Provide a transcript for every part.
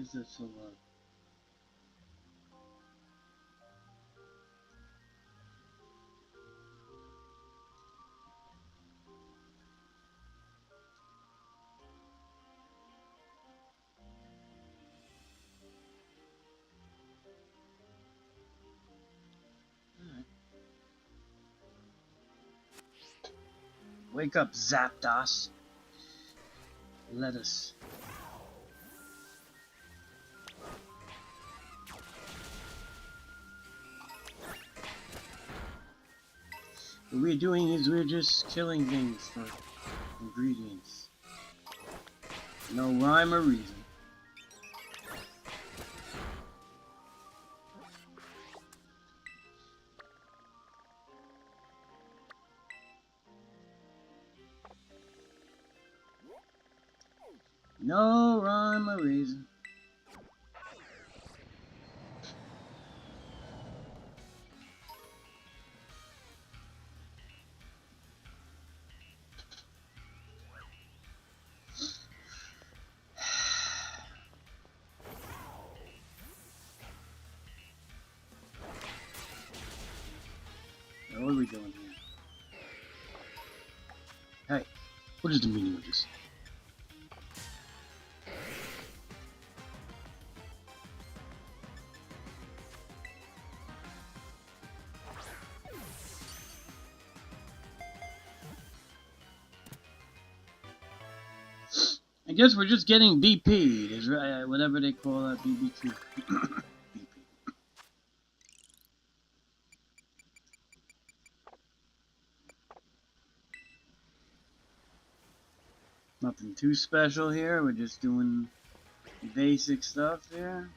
is that so loud? Wake up, Zapdos. Let us. What we're doing is we're just killing things for ingredients. No rhyme or reason. No rhyme or reason. Now what are we doing here? Hey, what is the meaning of this? I guess we're just getting BP'd, is right, whatever they call that, BBQ. BP. Nothing too special here, we're just doing basic stuff here.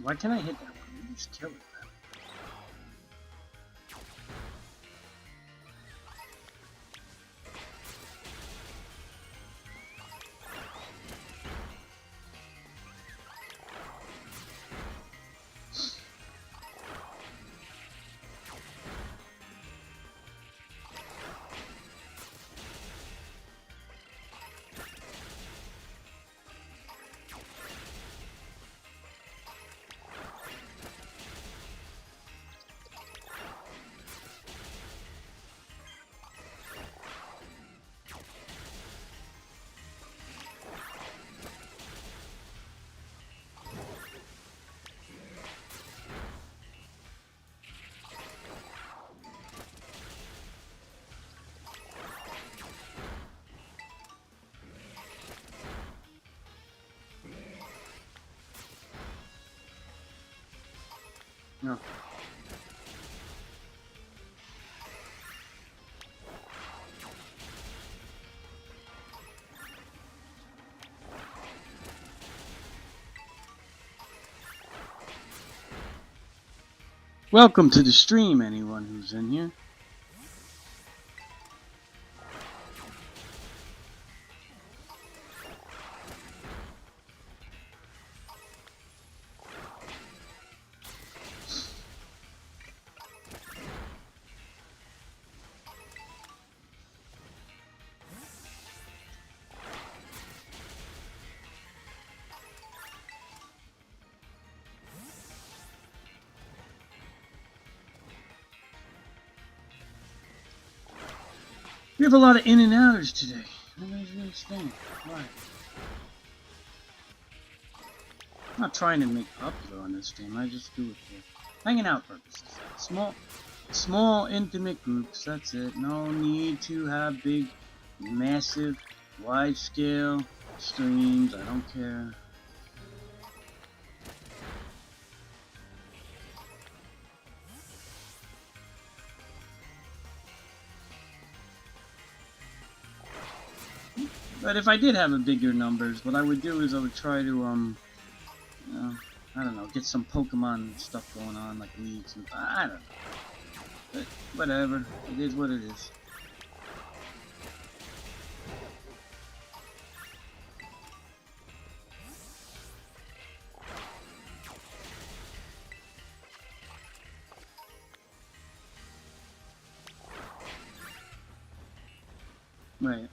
Why can't I hit that one? You just kill it. No. Welcome to the stream, anyone who's in here. We have a lot of in and outers today. Nobody's understand. Why? I'm not trying to make popular on this game. I just do it for hanging out purposes. Small, intimate groups. That's it. No need to have big, massive, wide-scale streams. I don't care. But if I did have a bigger numbers, what I would do is I would try to, you know, I don't know, get some Pokemon stuff going on, like leagues and I don't know. But whatever, it is what it is. Right.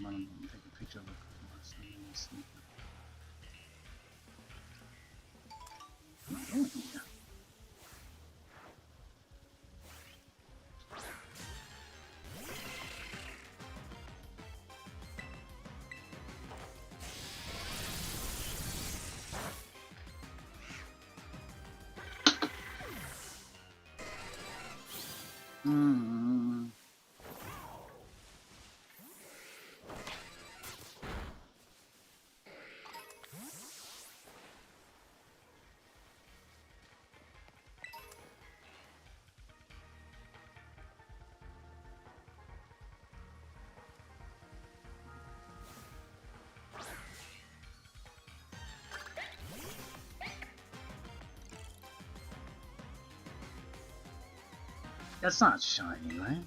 I'm gonna take a picture of it. Oh, yeah. That's not shiny, right?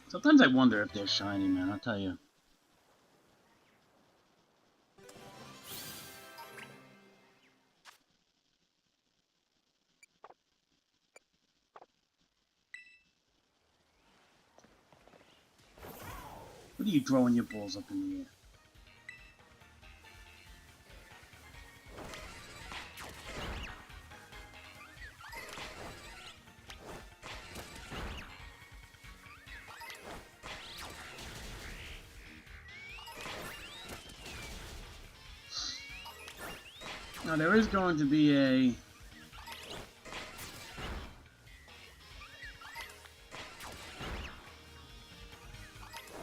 Sometimes I wonder if they're shiny, man, I'll tell you. What are you throwing your balls up in the air? Now there is going to be a...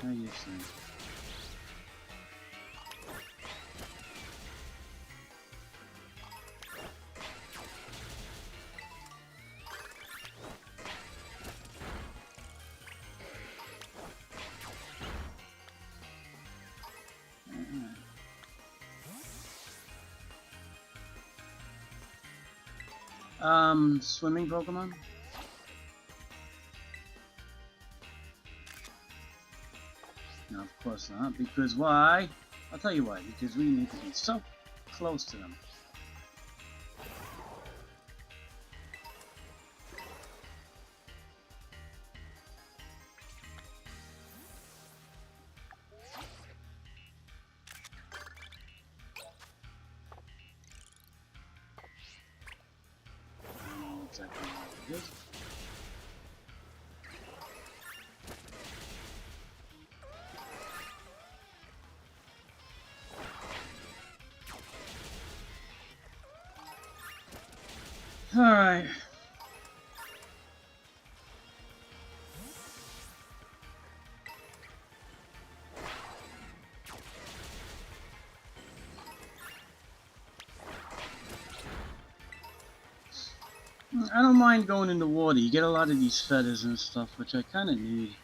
How do you say? Swimming Pokemon? No, of course not. Because why? I'll tell you why. Because we need to be so close to them. I don't know exactly what it is. Alright. I don't mind going in the water. You get a lot of these feathers and stuff, which I kind of need.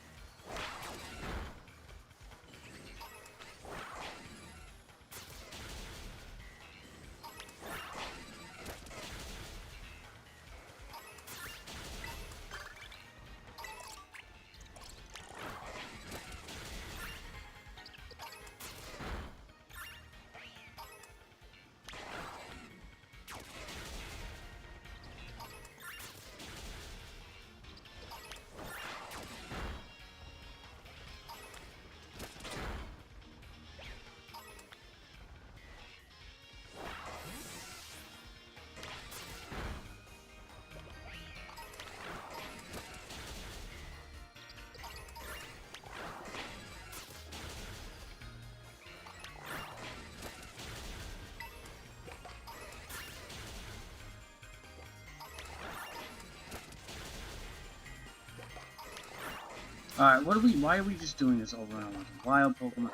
Alright, why are we just doing this over and over? Wild Pokemon.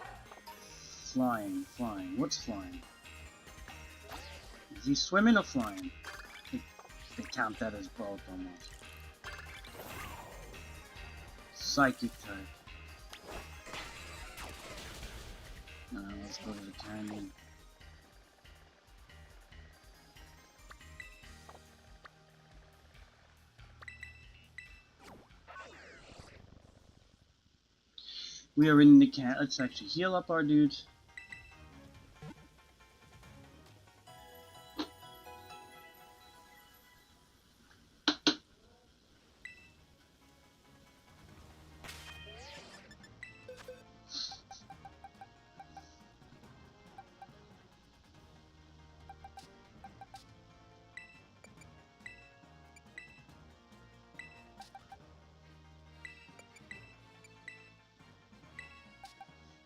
Flying. What's flying? Is he swimming or flying? They count that as both almost. Psychic type. Let's go to the canyon. We are in the can. Let's actually heal up our dudes.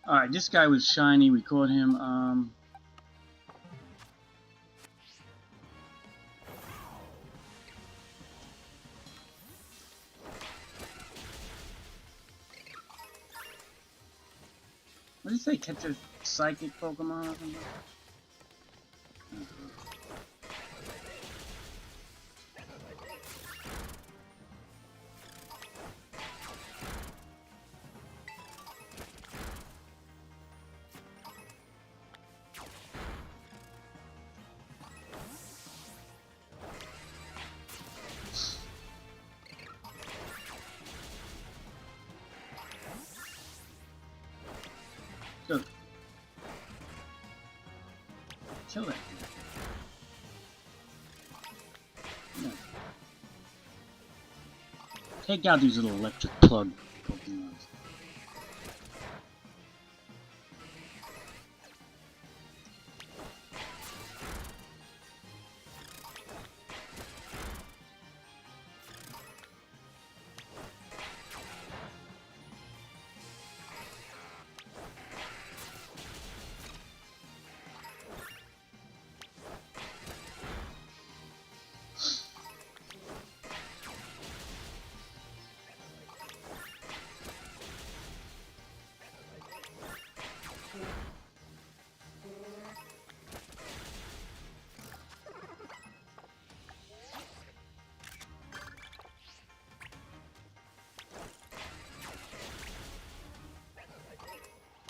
Alright, this guy was shiny. We caught him. What did he say? Catch a psychic Pokemon or something? Good. Kill it. Yeah. Take out these little electric plug Pokemon.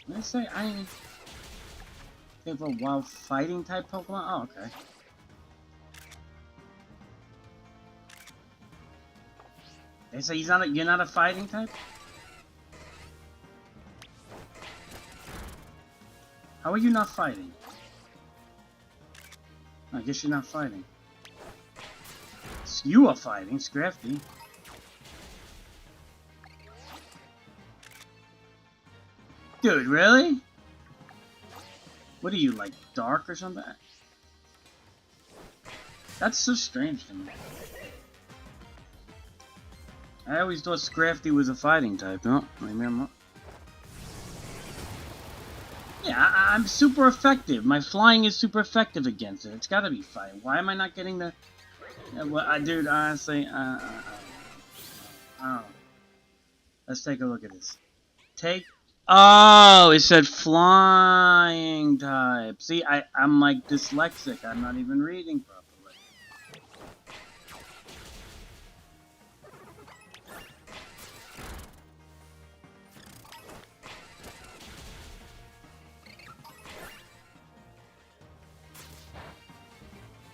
Let's say I have a wild fighting type Pokemon. Oh, okay. They say he's not. You're not a fighting type. How are you not fighting? I guess you're not fighting. You are fighting, Scrafty. Dude, really? What are you, like, dark or something? That's so strange to me. I always thought Scrafty was a fighting type. No, maybe I'm not. Yeah, I'm super effective. My flying is super effective against it. It's gotta be fighting. Why am I not getting the... well, dude, honestly, oh. Let's take a look at this. Oh, it said flying type. See, I'm like dyslexic. I'm not even reading properly.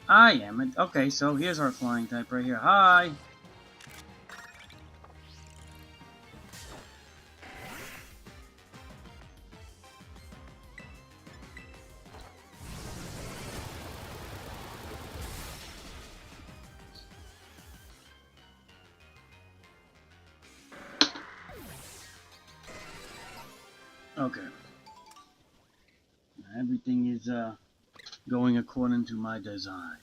I am. Okay, so here's our flying type right here. Hi. Okay. Everything is going according to my design.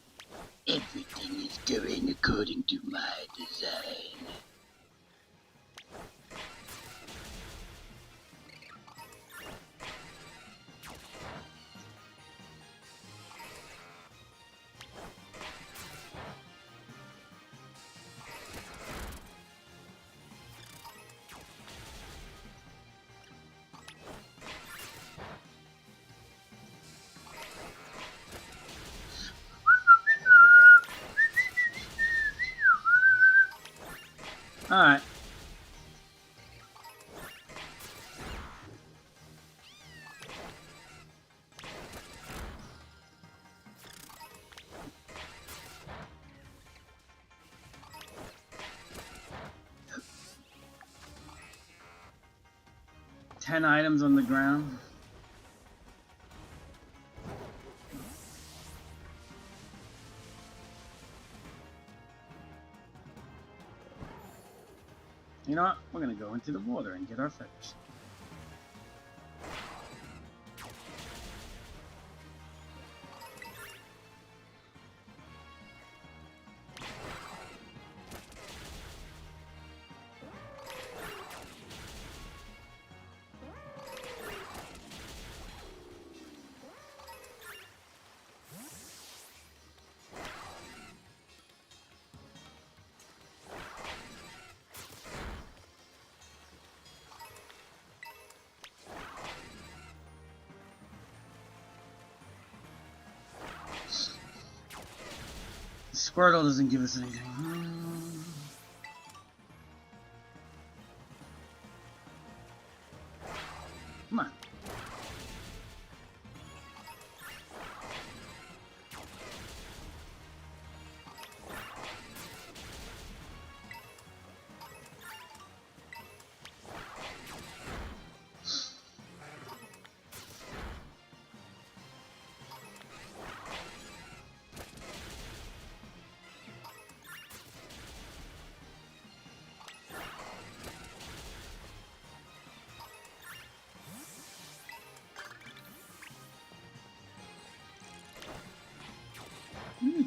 Everything is going according to my design. Alright. Ten items on the ground. You know what? We're gonna go into the water and get our feathers. Squirtle doesn't give us anything. Come on.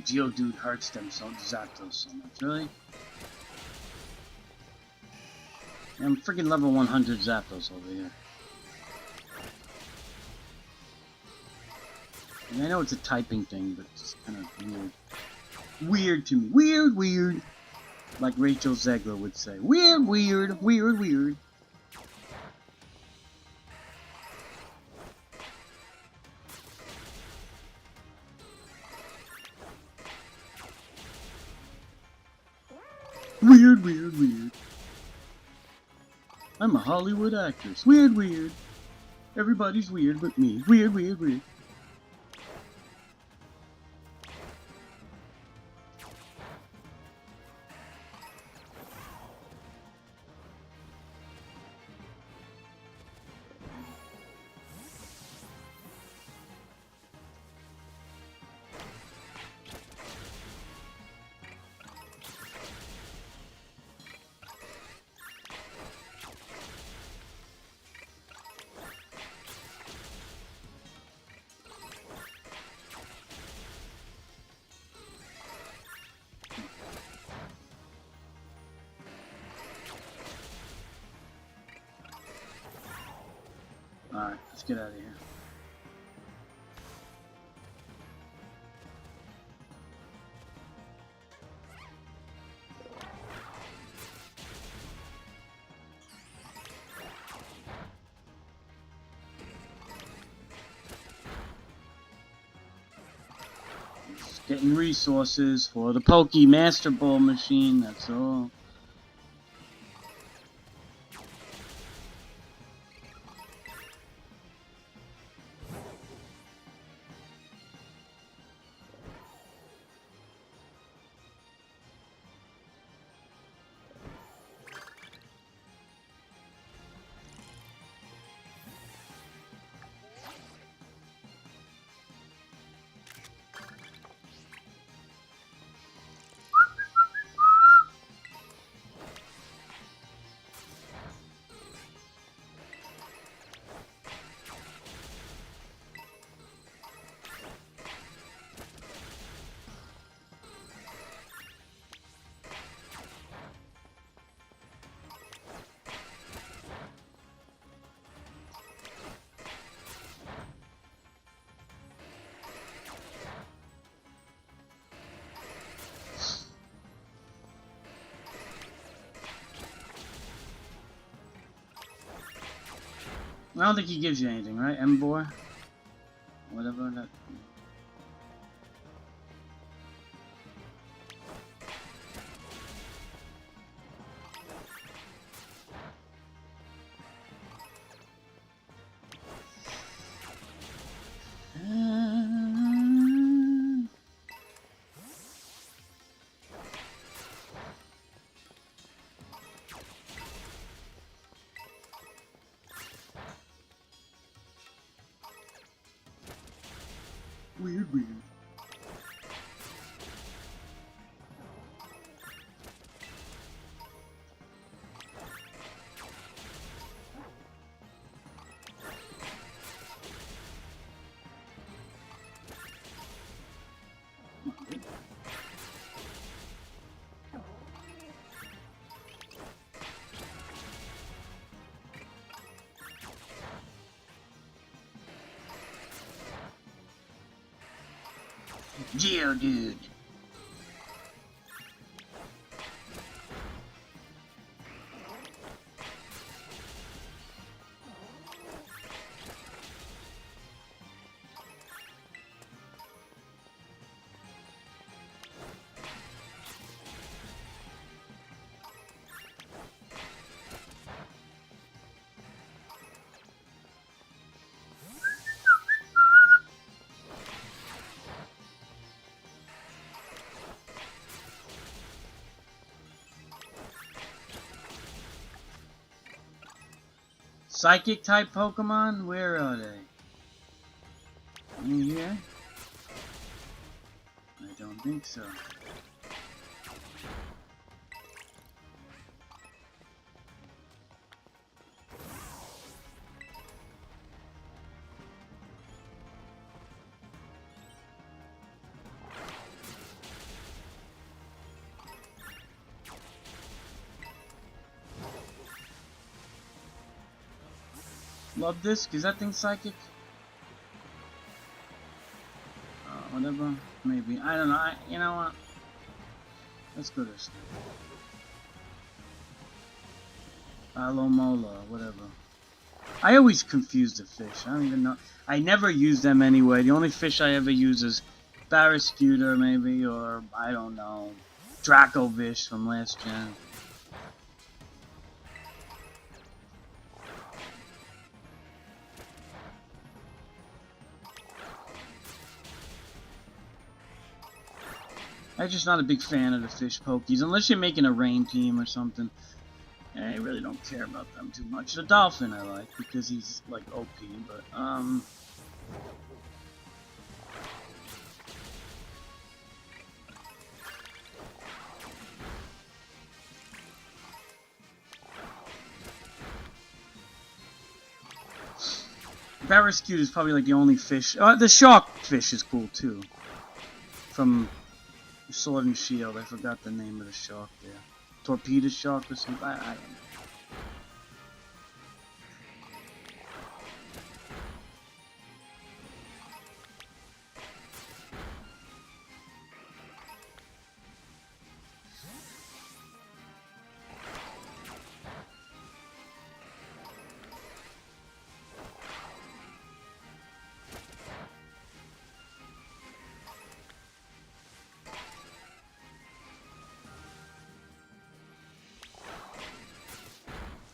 Geodude hurts them so Zapdos so much, really? I'm freaking level 100 Zapdos over here. And I know it's a typing thing, but it's kind of weird. Weird to me. Weird, weird. Like Rachel Zegler would say. Weird, weird, weird, weird. Weird, weird, weird. I'm a Hollywood actress. Weird, weird. Everybody's weird but me. Weird, weird, weird. Alright, let's get out of here. Just getting resources for the Poke Master Ball machine, that's all. I don't think he gives you anything, right? Embor? Whatever that... Weird, weird. Geodude. Psychic type Pokemon? Where are they? In here? I don't think so. Love this, cause that thing's psychic. Whatever, maybe. I don't know. You know what? Let's go this way. Alomola, whatever. I always confuse the fish. I don't even know. I never use them anyway. The only fish I ever use is Barrascuda, maybe, or I don't know, Dracovish from last gen. I'm just not a big fan of the fish pokies, unless you're making a rain team or something. I really don't care about them too much. The dolphin I like, because he's, like, OP, but, Barrascuda is probably, like, the only fish. The shark fish is cool, too. From Sword and Shield, I forgot the name of the shark there. Torpedo shark or something? I don't know.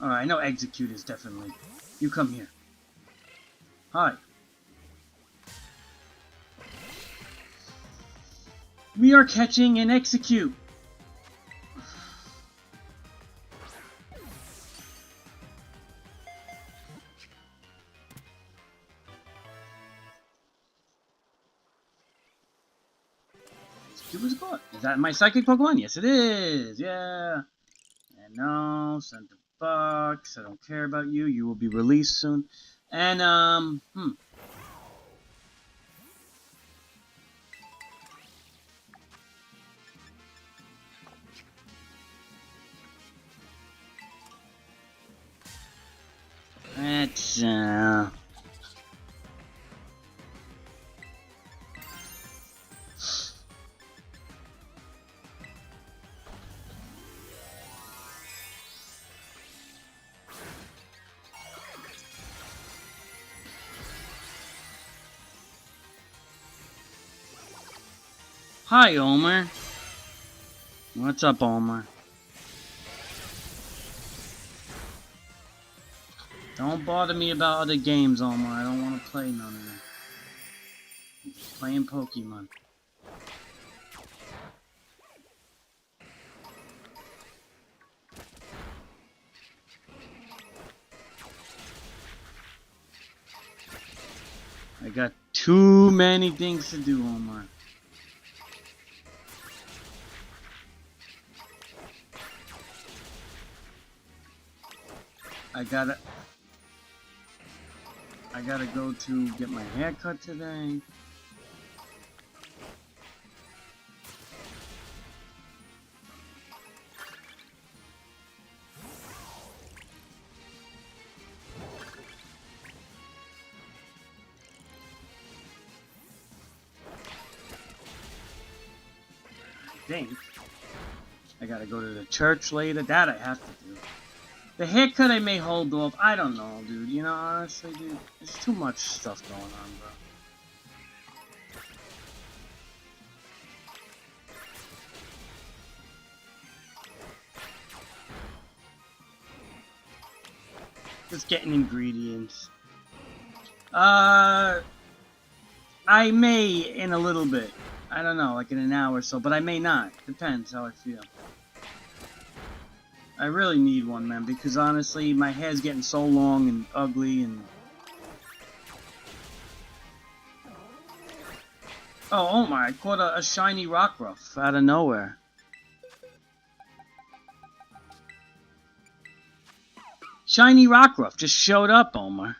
Alright, I know Execute is definitely. You come here. Hi. We are catching an Execute. Execute was caught. Is that my psychic Pokemon? Yes, it is. Yeah. And no, send the box. I don't care about you. You will be released soon. And Let's Hi, Omer. What's up, Omer? Don't bother me about other games, Omer. I don't want to play none of them. I'm just playing Pokemon. I got too many things to do, Omar. I gotta go to get my hair cut today. I think I gotta go to the church later. That I have to do. The haircut I may hold off. I don't know, dude. You know, honestly, dude, there's too much stuff going on, bro. Just getting ingredients. I may in a little bit. I don't know, like in an hour or so, but I may not. Depends how I feel. I really need one, man, because honestly, my hair's getting so long and ugly and... Oh my, I caught a shiny Rockruff out of nowhere. Shiny Rockruff just showed up, Omar.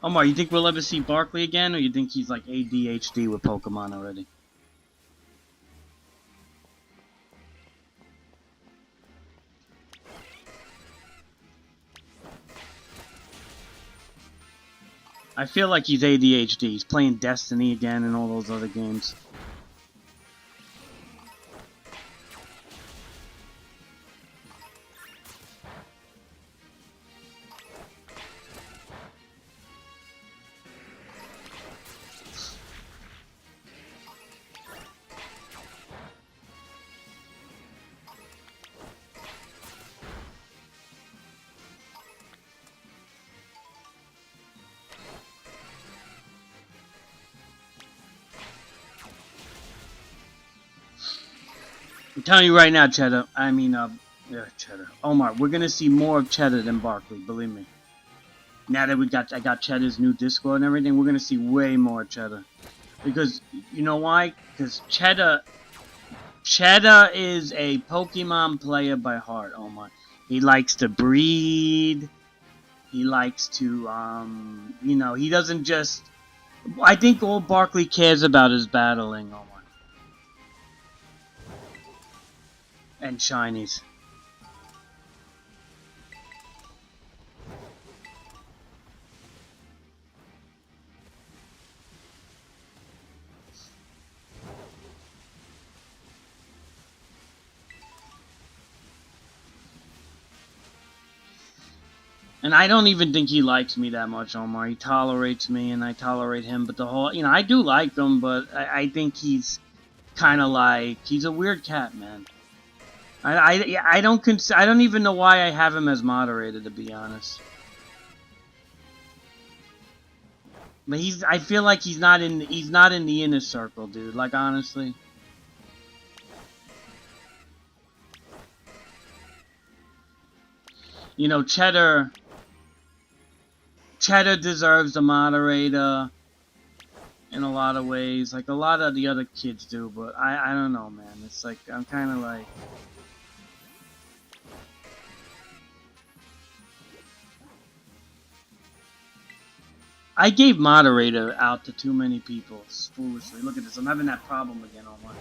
Omar, you think we'll ever see Barkley again, or you think he's like ADHD with Pokemon already? I feel like he's ADHD. He's playing Destiny again and all those other games. I'm telling you right now, Cheddar. Cheddar. Omar, we're gonna see more of Cheddar than Barkley. Believe me. Now that I got Cheddar's new Discord and everything, we're gonna see way more Cheddar. Because you know why? Because Cheddar is a Pokemon player by heart. Omar. He likes to breed. He likes to he doesn't just. I think all Barkley cares about is battling, Omar. And shinies. And I don't even think he likes me that much, Omar. He tolerates me, and I tolerate him. But the whole, I do like him, but I think he's kind of like, he's a weird cat, man. I don't even know why I have him as moderator, to be honest. But I feel like he's not in the inner circle, dude. Like, honestly. You know, Cheddar deserves the moderator in a lot of ways, like a lot of the other kids do, but I don't know, man. It's like, I'm kind of like... I gave moderator out to too many people, foolishly. Look at this, I'm having that problem again on my...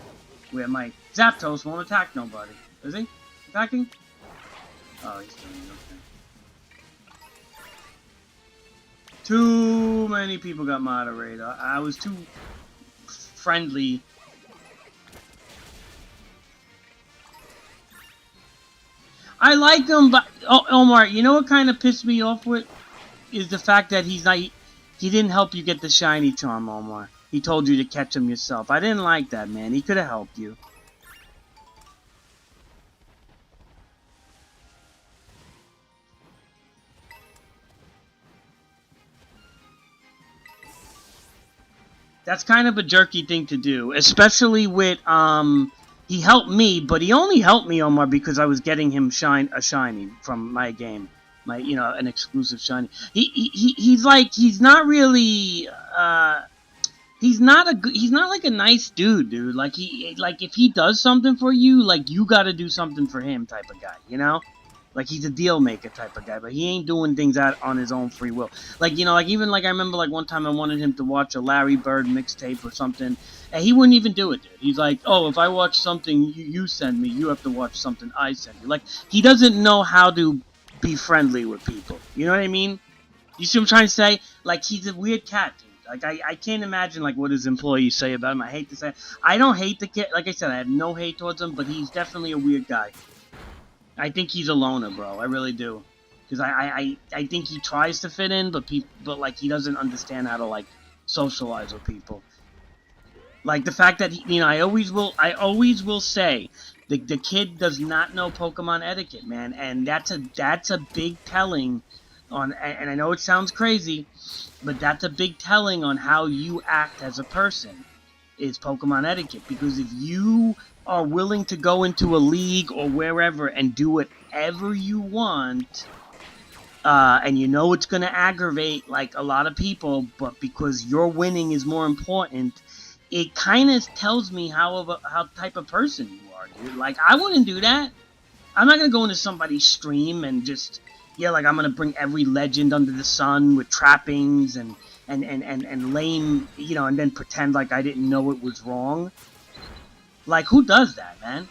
Where my Zapdos won't attack nobody. Is he? Attacking? Oh, he's doing it, okay. Too many people got moderator. I was too friendly. I like him, but Omar, you know what kind of pissed me off with is the fact that he's not. He didn't help you get the shiny charm, Omar. He told you to catch him yourself. I didn't like that, man. He could have helped you. That's kind of a jerky thing to do, especially with he helped me, but he only helped me, Omar, because I was getting him a shiny from my game, an exclusive shiny. He's like he's not really he's not like a nice dude. Like if he does something for you, like you got to do something for him type of guy, you know? Like he's a deal maker type of guy, but he ain't doing things out on his own free will. Like even like I remember like one time I wanted him to watch a Larry Bird mixtape or something, and he wouldn't even do it, dude. He's like, oh, if I watch something you send me, you have to watch something I send you. Like he doesn't know how to be friendly with people. You know what I mean? You see what I'm trying to say? Like he's a weird cat, dude. Like I can't imagine like what his employees say about him. I hate to say it. I don't hate the kid. Like I said, I have no hate towards him, but he's definitely a weird guy. I think he's a loner, bro. I really do, because I think he tries to fit in, but like he doesn't understand how to like socialize with people. Like the fact that I always will say the kid does not know Pokemon etiquette, man, and that's a big telling on. And I know it sounds crazy, but that's a big telling on how you act as a person. Is Pokemon etiquette, because if you are willing to go into a league or wherever and do whatever you want, and you know it's going to aggravate like a lot of people, but because your winning is more important, it kind of tells me how type of person you are, dude. Like I wouldn't do that. I'm not going to go into somebody's stream and just like I'm going to bring every legend under the sun with trappings and lame, and then pretend like I didn't know it was wrong. Like, who does that, man?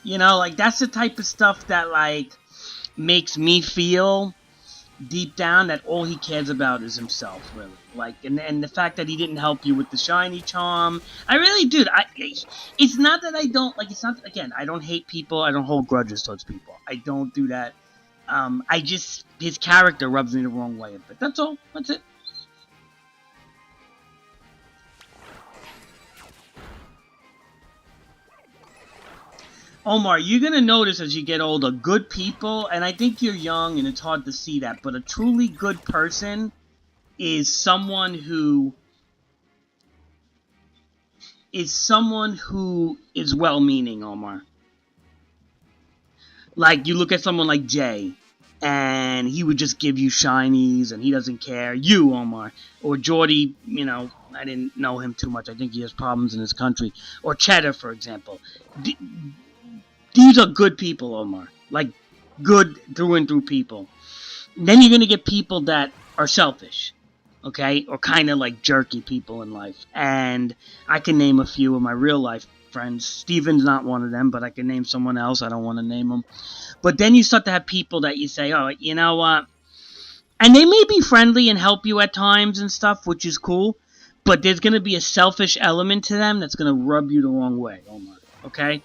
Like, that's the type of stuff that, like, makes me feel deep down that all he cares about is himself, really. Like, and the fact that he didn't help you with the shiny charm. I really, dude, it's not that I don't, like, it's not, again, I don't hate people. I don't hold grudges towards people. I don't do that. His character rubs me the wrong way a bit. That's all. That's it. Omar, you're going to notice as you get older, good people, and I think you're young and it's hard to see that, but a truly good person is someone who is well-meaning, Omar. Like, you look at someone like Jay, and he would just give you shinies, and he doesn't care. You, Omar. Or Jordy, I didn't know him too much. I think he has problems in his country. Or Cheddar, for example. These are good people, Omar. Like, good through and through people. Then you're going to get people that are selfish. Okay? Or kind of like jerky people in life. And I can name a few of my real life friends. Steven's not one of them, but I can name someone else. I don't want to name them. But then you start to have people that you say, oh, you know what? And they may be friendly and help you at times and stuff, which is cool. But there's going to be a selfish element to them that's going to rub you the wrong way, Omar. Okay?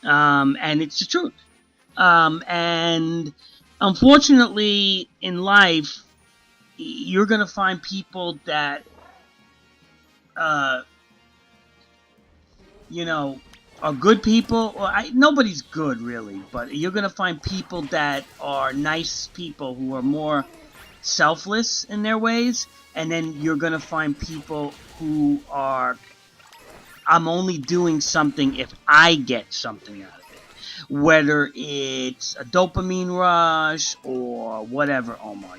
And it's the truth. And unfortunately, in life, you're going to find people that, are good people. Nobody's good, really, but you're going to find people that are nice people who are more selfless in their ways, and then you're going to find people who are, I'm only doing something if I get something out of it. Whether it's a dopamine rush or whatever, Omar,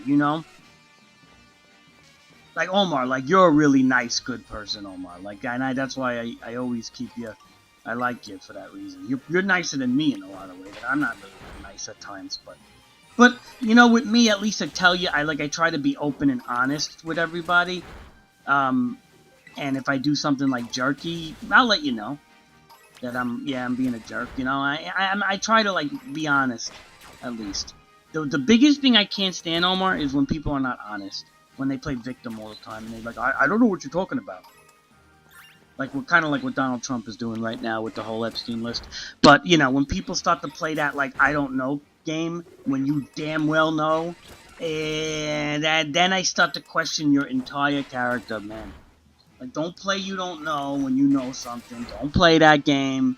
Like, Omar, like, you're a really nice, good person, Omar. Like, and that's why I always keep you, I like you for that reason. You're nicer than me in a lot of ways. I'm not really nice at times, but with me, at least I tell you, I try to be open and honest with everybody. And if I do something like jerky, I'll let you know that I'm being a jerk. I try to like be honest, at least. The biggest thing I can't stand, Omar, is when people are not honest. When they play victim all the time and they're like, I don't know what you're talking about. Like what kind of like what Donald Trump is doing right now with the whole Epstein list. But you know, when people start to play that like I don't know game, when you damn well know, and then I start to question your entire character, man. Like don't play you don't know when you know something. Don't play that game.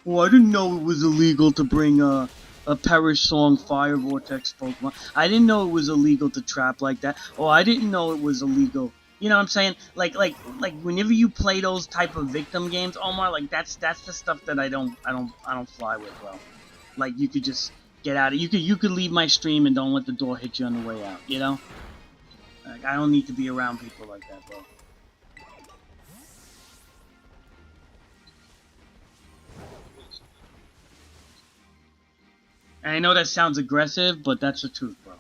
Oh, I didn't know it was illegal to bring a Perish Song Fire Vortex Pokemon. I didn't know it was illegal to trap like that. Oh, I didn't know it was illegal. You know what I'm saying? Like whenever you play those type of victim games, Omar, like that's the stuff that I don't fly with, bro. Like you could just get out of you could leave my stream and don't let the door hit you on the way out, you know? Like I don't need to be around people like that, bro. And I know that sounds aggressive, but that's the truth, bro.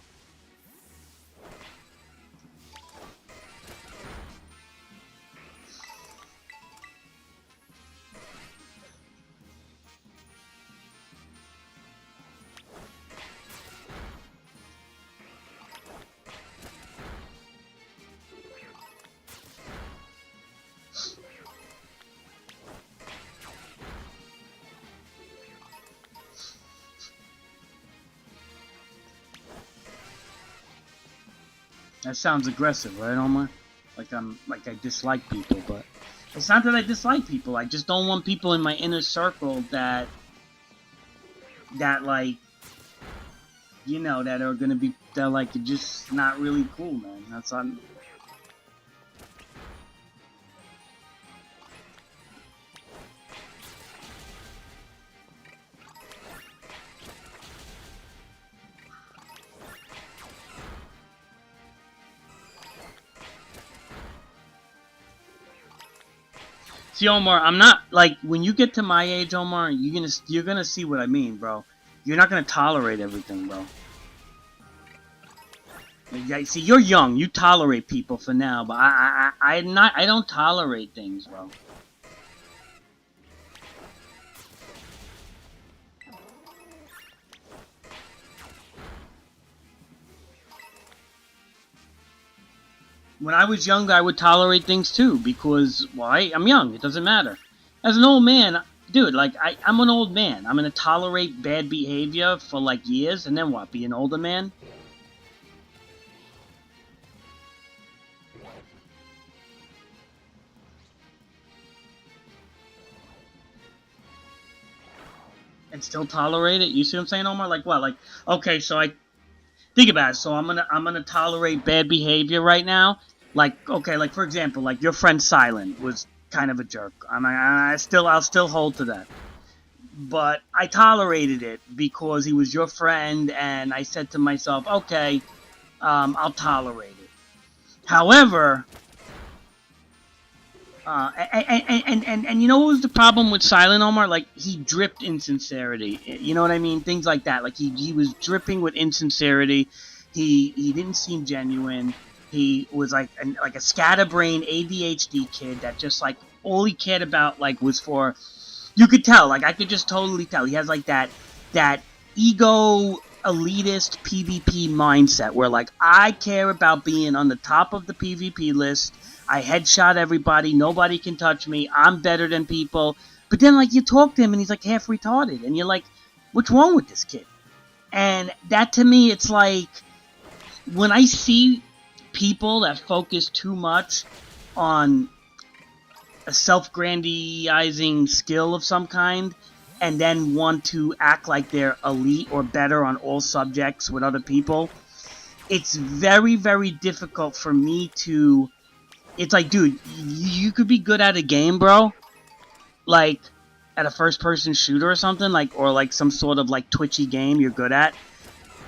That sounds aggressive, right, Omar? Like I dislike people, but it's not that I dislike people. I just don't want people in my inner circle that like you know that are gonna be that like just not really cool, man. That's on. See, Omar, I'm not like when you get to my age, Omar. You're gonna see what I mean, bro. You're not gonna tolerate everything, bro. Like, see, you're young. You tolerate people for now, but I don't tolerate things, bro. When I was younger, I would tolerate things too because, well, I'm young. It doesn't matter. As an old man, dude, like, I'm an old man. I'm going to tolerate bad behavior for, like, years, and then what, be an older man? And still tolerate it? You see what I'm saying, Omar? Like, what? Like, okay, so think about it. So I'm gonna tolerate bad behavior right now. Like, okay, like for example, like your friend Silent was kind of a jerk. I'll still hold to that. But I tolerated it because he was your friend, and I said to myself, okay, I'll tolerate it. However, and you know what was the problem with Silent Omar? Like he dripped insincerity. You know what I mean? Things like that. Like he was dripping with insincerity. He didn't seem genuine. He was like a scatterbrain ADHD kid that just like all he cared about like was for. You could tell. Like I could just totally tell. He has like that ego elitist PvP mindset where like I care about being on the top of the PvP list. I headshot everybody. Nobody can touch me. I'm better than people. But then, like, you talk to him, and he's, like, half retarded. And you're like, what's wrong with this kid? And that, to me, it's like, when I see people that focus too much on a self-grandizing skill of some kind and then want to act like they're elite or better on all subjects with other people, it's very, very difficult for me to... It's like, dude, you could be good at a game, bro. Like, at a first-person shooter or something, like, or like some sort of like twitchy game you're good at.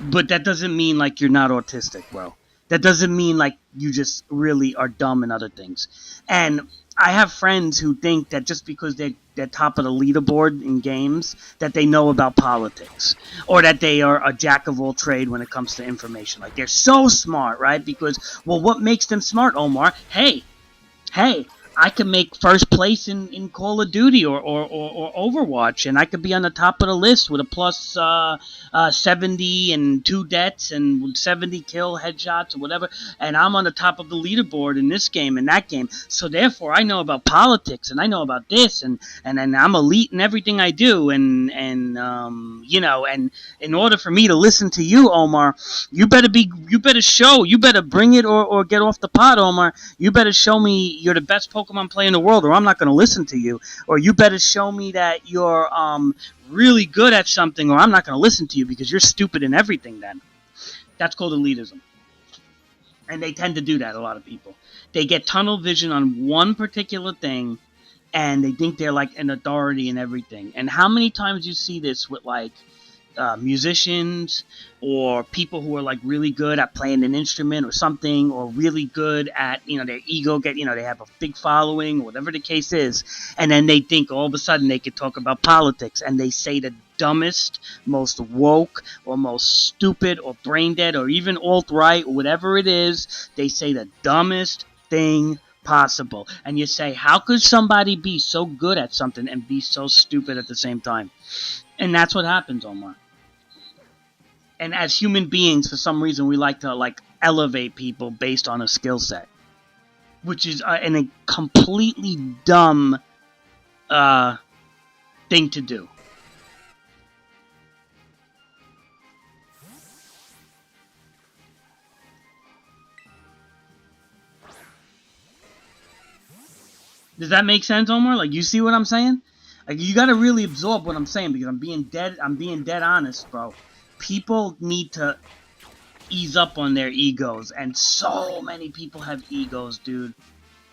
But that doesn't mean like you're not autistic, bro. That doesn't mean like you just really are dumb in other things. And I have friends who think that just because they're top of the leaderboard in games, that they know about politics. Or that they are a jack of all trade when it comes to information. Like, they're so smart, right? Because, well, what makes them smart, Omar? Hey, I could make first place in Call of Duty or Overwatch, and I could be on the top of the list with a plus 70 and 2 deaths and 70 kill headshots or whatever, and I'm on the top of the leaderboard in this game and that game. So therefore, I know about politics and I know about this, and I'm elite in everything I do, and you know, and in order for me to listen to you, Omar, you better bring it or get off the pot, Omar. You better show me you're the best Pokemon player in the world, or I'm not going to listen to you. Or you better show me that you're really good at something, or I'm not going to listen to you because you're stupid in everything then. That's called elitism. And they tend to do that, a lot of people. They get tunnel vision on one particular thing, and they think they're like an authority in everything. And how many times you see this with like musicians or people who are like really good at playing an instrument or something, or really good at, you know, their ego they have a big following, whatever the case is, and then they think all of a sudden they could talk about politics, and they say the dumbest, most woke, or most stupid, or brain dead, or even alt-right, or whatever it is. They say the dumbest thing possible, and you say, how could somebody be so good at something and be so stupid at the same time? And that's what happens, Omar. And as human beings, for some reason, we like to like elevate people based on a skill set, which is a completely dumb thing to do. Does that make sense, Omar? Like, you see what I'm saying? Like, you gotta really absorb what I'm saying, because I'm being dead honest, bro. People need to ease up on their egos, and so many people have egos, dude.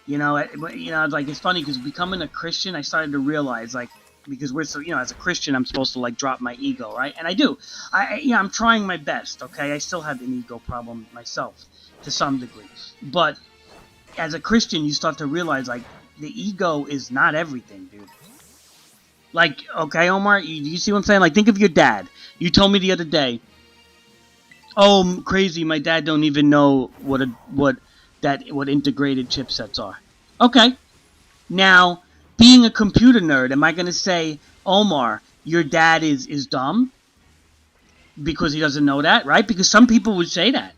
You know, like, it's funny because becoming a Christian, I started to realize, like, because we're so, you know, as a Christian, I'm supposed to like drop my ego, right? And I do. I'm trying my best. Okay, I still have an ego problem myself to some degree, but as a Christian, you start to realize, like, the ego is not everything, dude. Like, okay, Omar, you see what I'm saying? Like, think of your dad. You told me the other day, oh, crazy, my dad don't even know what integrated chipsets are. Okay. Now, being a computer nerd, am I going to say, Omar, your dad is dumb because he doesn't know that, right? Because some people would say that.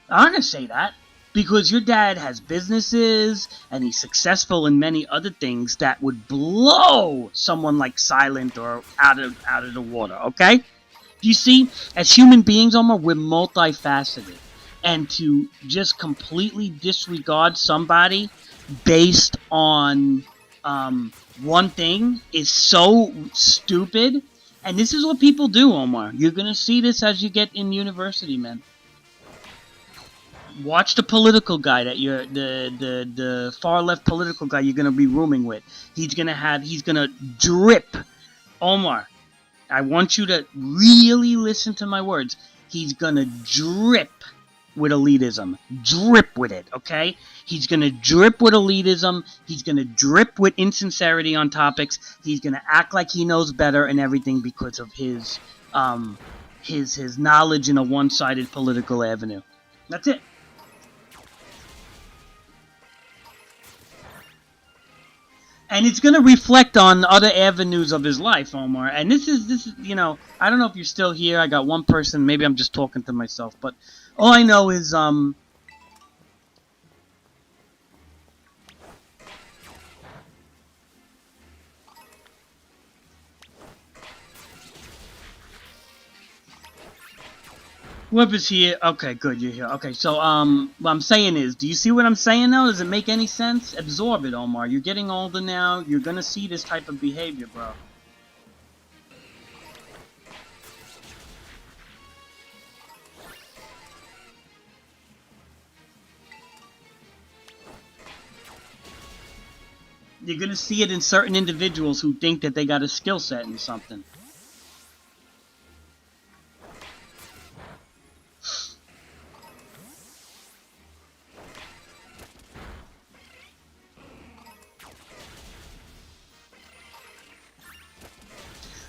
I'm not going to say that. Because your dad has businesses and he's successful in many other things that would blow someone like Silent or out of the water, okay? Do you see? As human beings, Omar, we're multifaceted. And to just completely disregard somebody based on one thing is so stupid. And this is what people do, Omar. You're going to see this as you get in university, man. Watch the political guy that you're the far left political guy you're gonna be rooming with. He's gonna drip. Omar, I want you to really listen to my words. He's gonna drip with elitism. Drip with it, okay? He's gonna drip with elitism. He's gonna drip with insincerity on topics. He's gonna act like he knows better and everything because of his knowledge in a one-sided political avenue. That's it. And it's going to reflect on other avenues of his life, Omar. And this is, you know, I don't know if you're still here. I got one person. Maybe I'm just talking to myself. But all I know is, whoever's here, okay, good, you're here. Okay, so, what I'm saying is, do you see what I'm saying now? Does it make any sense? Absorb it, Omar. You're getting older now. You're gonna see this type of behavior, bro. You're gonna see it in certain individuals who think that they got a skill set in something.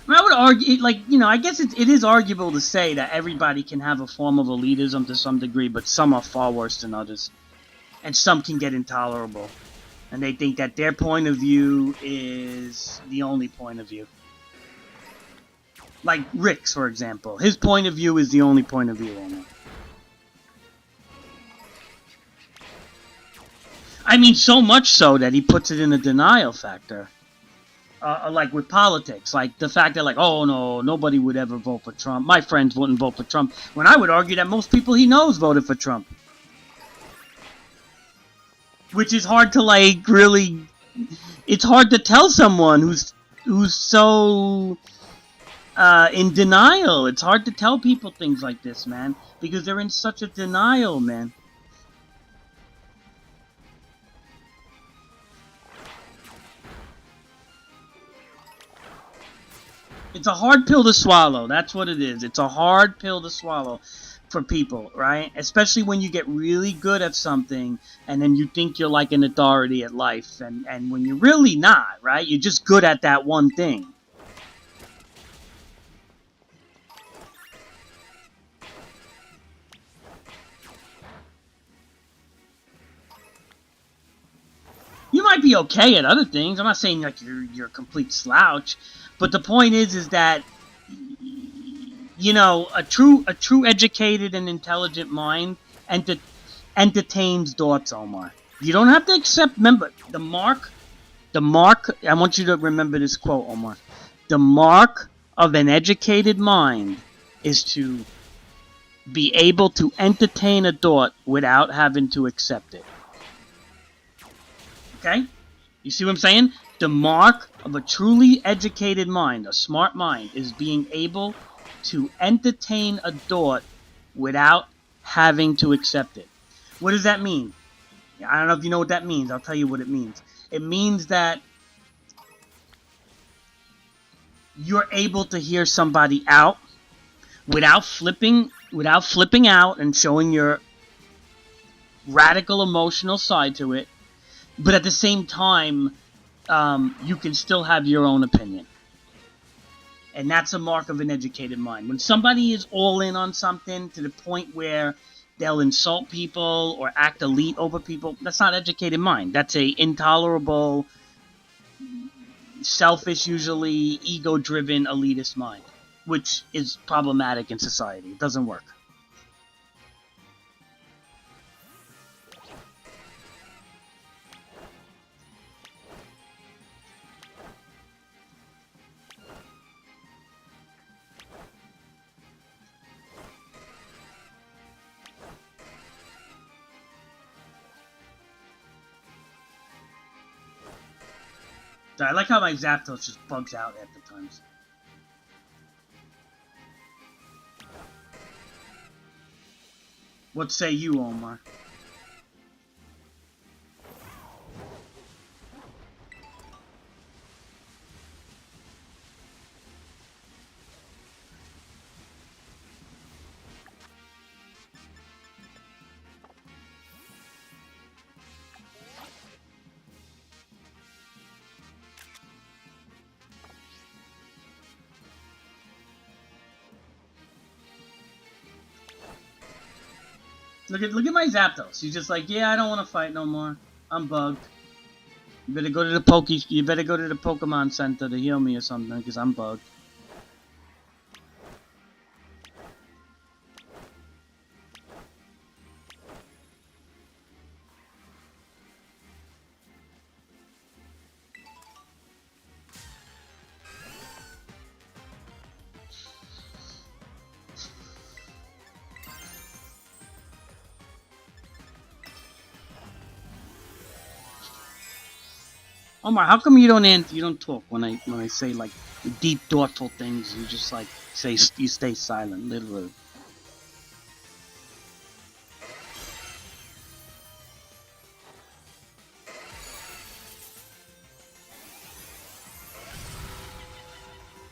I would argue, like, you know, I guess it is arguable to say that everybody can have a form of elitism to some degree, but some are far worse than others. And some can get intolerable. And they think that their point of view is the only point of view. Like Rick's, for example. His point of view is the only point of view almost. I mean, so much so that he puts it in a denial factor. Like with politics, like the fact that, like, oh no, nobody would ever vote for Trump. My friends wouldn't vote for Trump. When I would argue that most people he knows voted for Trump. Which is hard to, like, really... It's hard to tell someone who's so in denial. It's hard to tell people things like this, man, because they're in such a denial, man. It's a hard pill to swallow. That's what it is. It's a hard pill to swallow for people, right? Especially when you get really good at something and then you think you're like an authority at life, and when you're really not, right? You're just good at that one thing. You might be okay at other things. I'm not saying like you're a complete slouch, but the point is that, you know, a true educated and intelligent mind entertains thoughts, Omar. You don't have to accept. Remember, the mark. I want you to remember this quote, Omar. The mark of an educated mind is to be able to entertain a thought without having to accept it. Okay? You see what I'm saying? The mark of a truly educated mind, a smart mind, is being able to entertain a thought without having to accept it. What does that mean? I don't know if you know what that means. I'll tell you what it means. It means that you're able to hear somebody out without flipping out and showing your radical emotional side to it. But at the same time, you can still have your own opinion. And that's a mark of an educated mind. When somebody is all in on something to the point where they'll insult people or act elite over people, that's not educated mind. That's a intolerable, selfish, usually ego-driven, elitist mind, which is problematic in society. It doesn't work. I like how my Zapdos just bugs out at the times. What say you, Omar? Look at my Zapdos. He's just like, yeah, I don't want to fight no more. I'm bugged. You better go to the Pokemon Center to heal me or something, because I'm bugged. Omar, how come you don't talk when I say like deep, thoughtful things? You just like you stay silent, literally.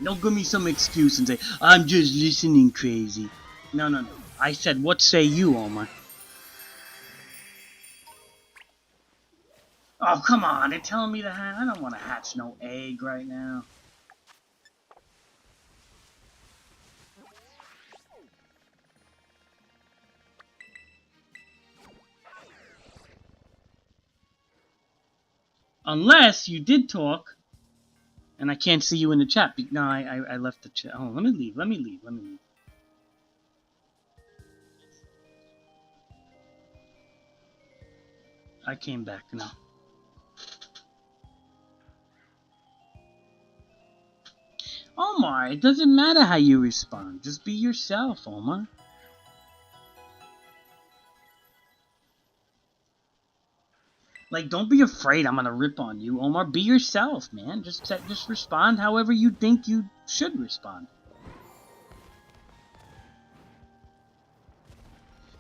Don't give me some excuse and say I'm just listening crazy. No. I said, what say you, Omar? Oh, come on, they're telling me to hatch. I don't want to hatch no egg right now. Unless you did talk, and I can't see you in the chat. No, I left the chat. Oh, let me leave. Let me leave. I came back now. Omar, it doesn't matter how you respond. Just be yourself, Omar. Like, don't be afraid I'm gonna rip on you, Omar. Be yourself, man. Just respond however you think you should respond.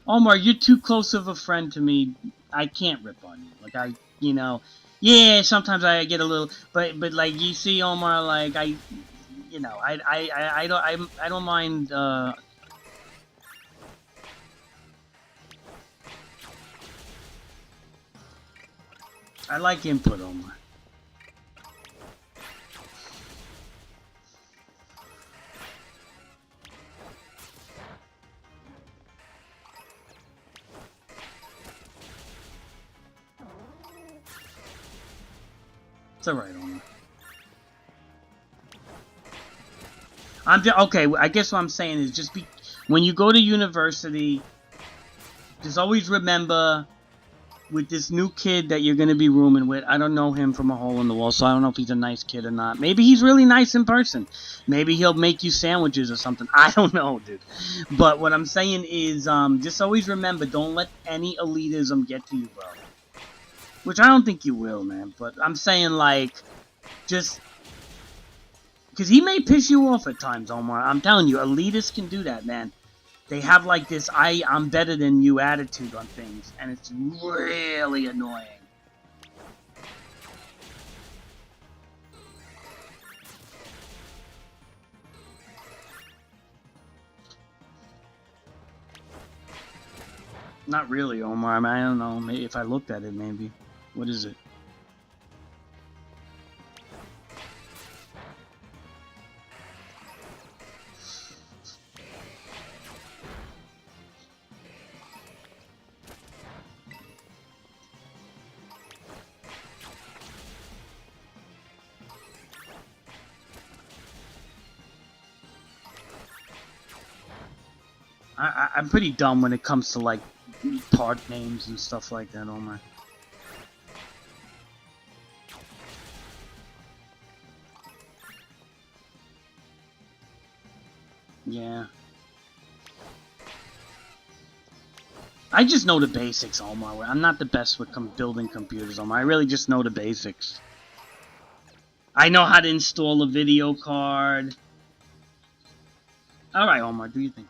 Omar, you're too close of a friend to me. I can't rip on you. Like, yeah, sometimes I get a little, but like, you see, Omar, like, I don't mind, I like input, Omar. It's alright, Omar. Okay, I guess what I'm saying is just when you go to university, just always remember, with this new kid that you're going to be rooming with, I don't know him from a hole in the wall, so I don't know if he's a nice kid or not. Maybe he's really nice in person. Maybe he'll make you sandwiches or something. I don't know, dude. But what I'm saying is, just always remember, don't let any elitism get to you, bro. Which I don't think you will, man. But I'm saying, like, just... because he may piss you off at times, Omar. I'm telling you, elitists can do that, man. They have, like, this I'm better than you attitude on things. And it's really annoying. Not really, Omar. I mean, I don't know. Maybe if I looked at it, maybe. What is it? I'm pretty dumb when it comes to, like, part names and stuff like that, Omar. Yeah. I just know the basics, Omar. I'm not the best with building computers, Omar. I really just know the basics. I know how to install a video card. Alright, Omar, do you think?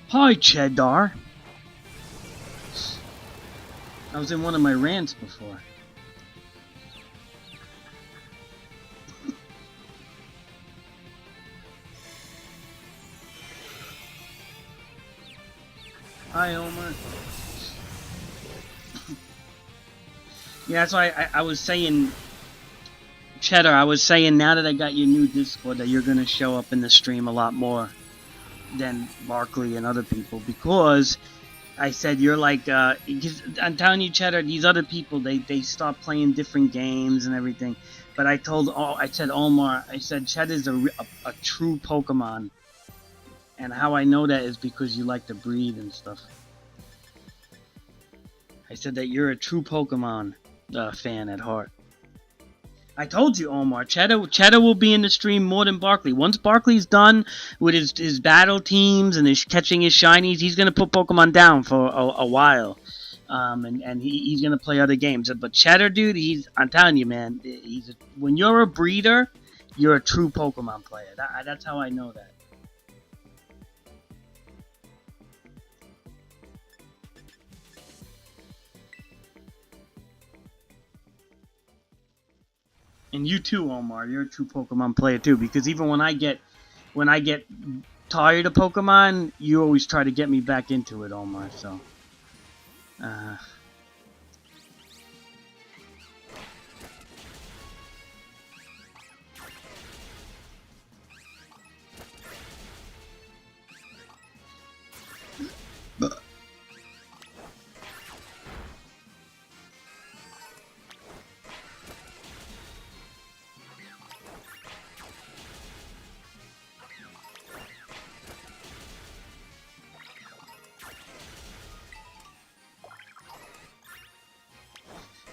Hi, Cheddar. I was in one of my rants before. Hi, Omar. Yeah, that's why I was saying, Cheddar, I was saying now that I got your new Discord that you're going to show up in the stream a lot more than Barkley and other people, because I said you're like, I'm telling you, Cheddar, these other people, they stop playing different games and everything. But I said Omar, I said Ched is a true Pokemon. And how I know that is because you like to breed and stuff. I said that you're a true Pokemon fan at heart. I told you, Omar. Cheddar will be in the stream more than Barkley. Once Barkley's done with his battle teams and his catching his shinies, he's gonna put Pokemon down for a while, and he's gonna play other games. But Cheddar, dude, I'm telling you, man, when you're a breeder, you're a true Pokemon player. That's how I know that. And you too, Omar. You're a true Pokemon player too, because even when I get tired of Pokemon, you always try to get me back into it, Omar. So,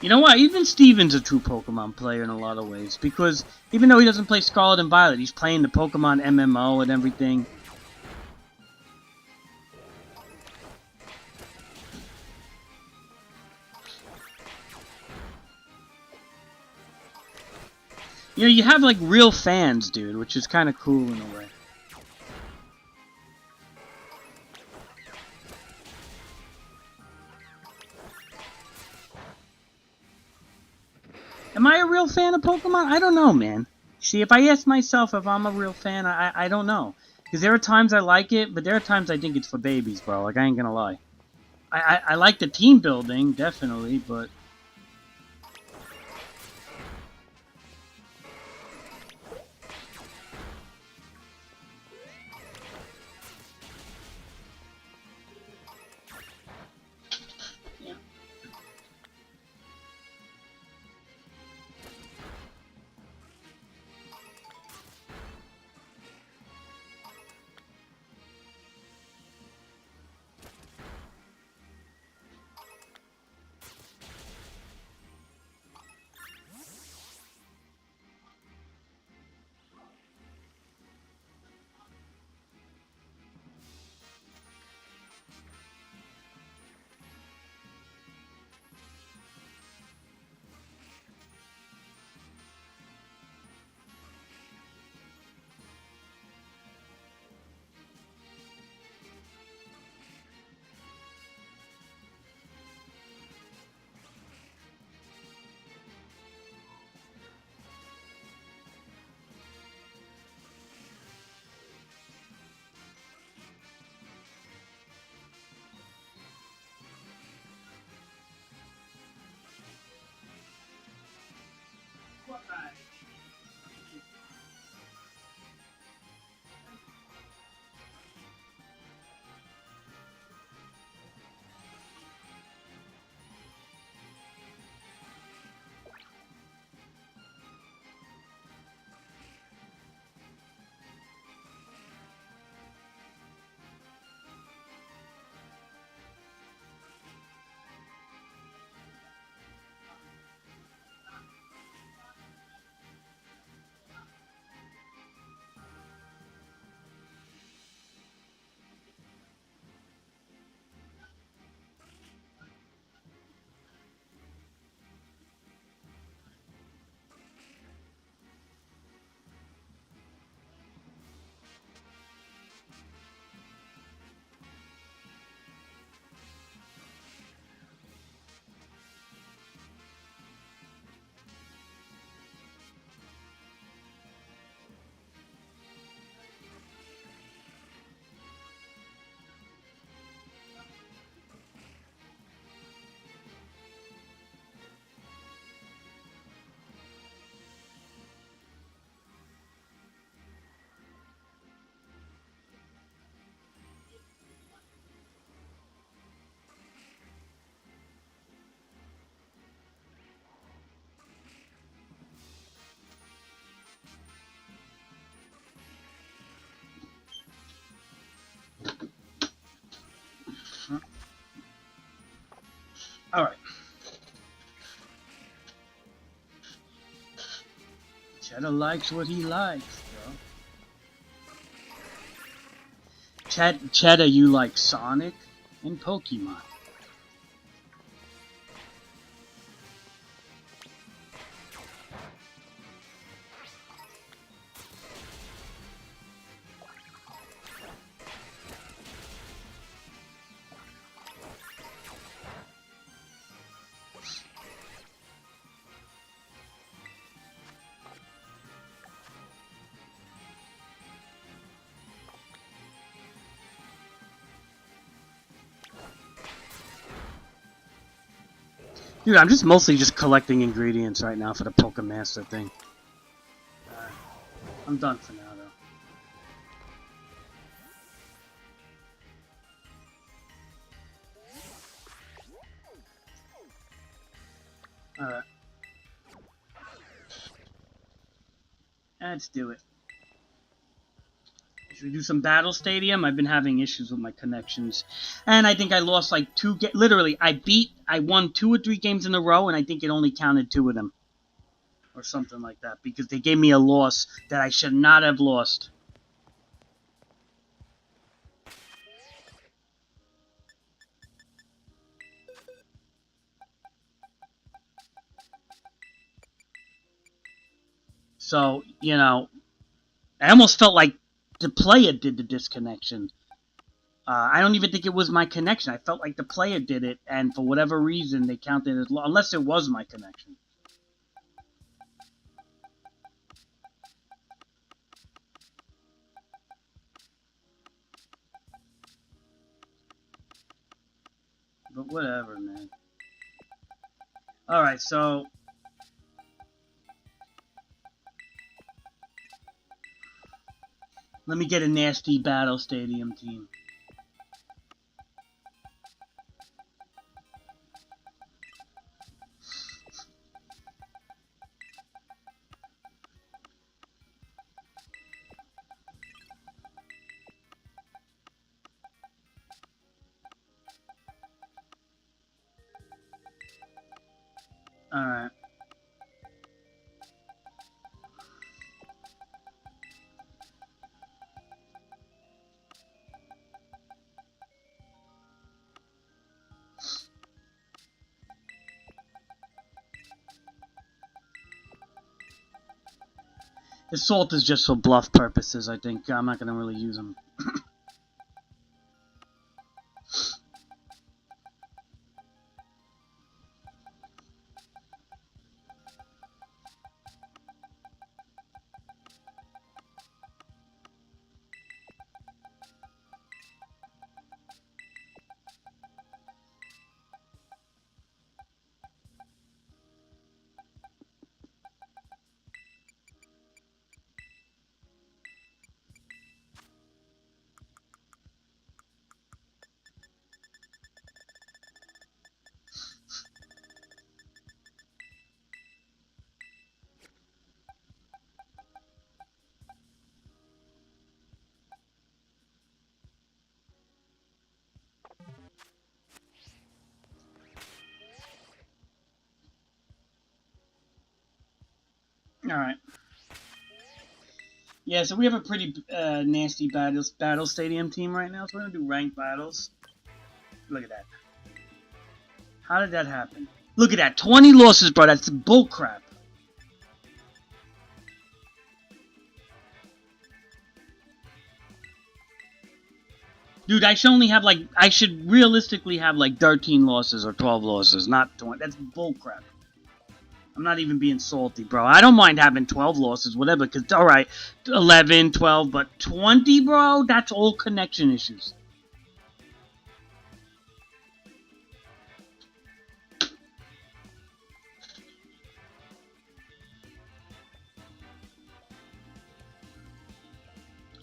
you know what? Even Steven's a true Pokemon player in a lot of ways, because even though he doesn't play Scarlet and Violet, he's playing the Pokemon MMO and everything. You know, you have like real fans, dude, which is kind of cool in a way. Am I a real fan of Pokemon? I don't know, man. See, if I ask myself if I'm a real fan, I don't know. Because there are times I like it, but there are times I think it's for babies, bro. Like, I ain't gonna lie. I like the team building, definitely, but... yeah. Cheddar likes what he likes, bro. Cheddar, you like Sonic and Pokemon. Dude, I'm just mostly just collecting ingredients right now for the Pokemaster thing. I'm done for now, though. Alright. Let's do it. Should we do some Battle Stadium? I've been having issues with my connections. And I think I lost like literally, I won 2 or 3 games in a row, and I think it only counted 2 of them. Or something like that. Because they gave me a loss that I should not have lost. So, you know, I almost felt like the player did the disconnection. I don't even think it was my connection. I felt like the player did it, and for whatever reason, they counted it unless it was my connection. But whatever, man. Alright, so let me get a nasty Battle Stadium team. Alright. The salt is just for bluff purposes, I think. I'm not going to really use them. Alright. Yeah, so we have a pretty nasty battle stadium team right now, so we're going to do ranked battles. Look at that. How did that happen? Look at that. 20 losses, bro. That's bullcrap. Dude, I should realistically have like 13 losses or 12 losses, not 20. That's bullcrap. I'm not even being salty, bro. I don't mind having 12 losses, whatever, because, alright, 11, 12, but 20, bro? That's all connection issues.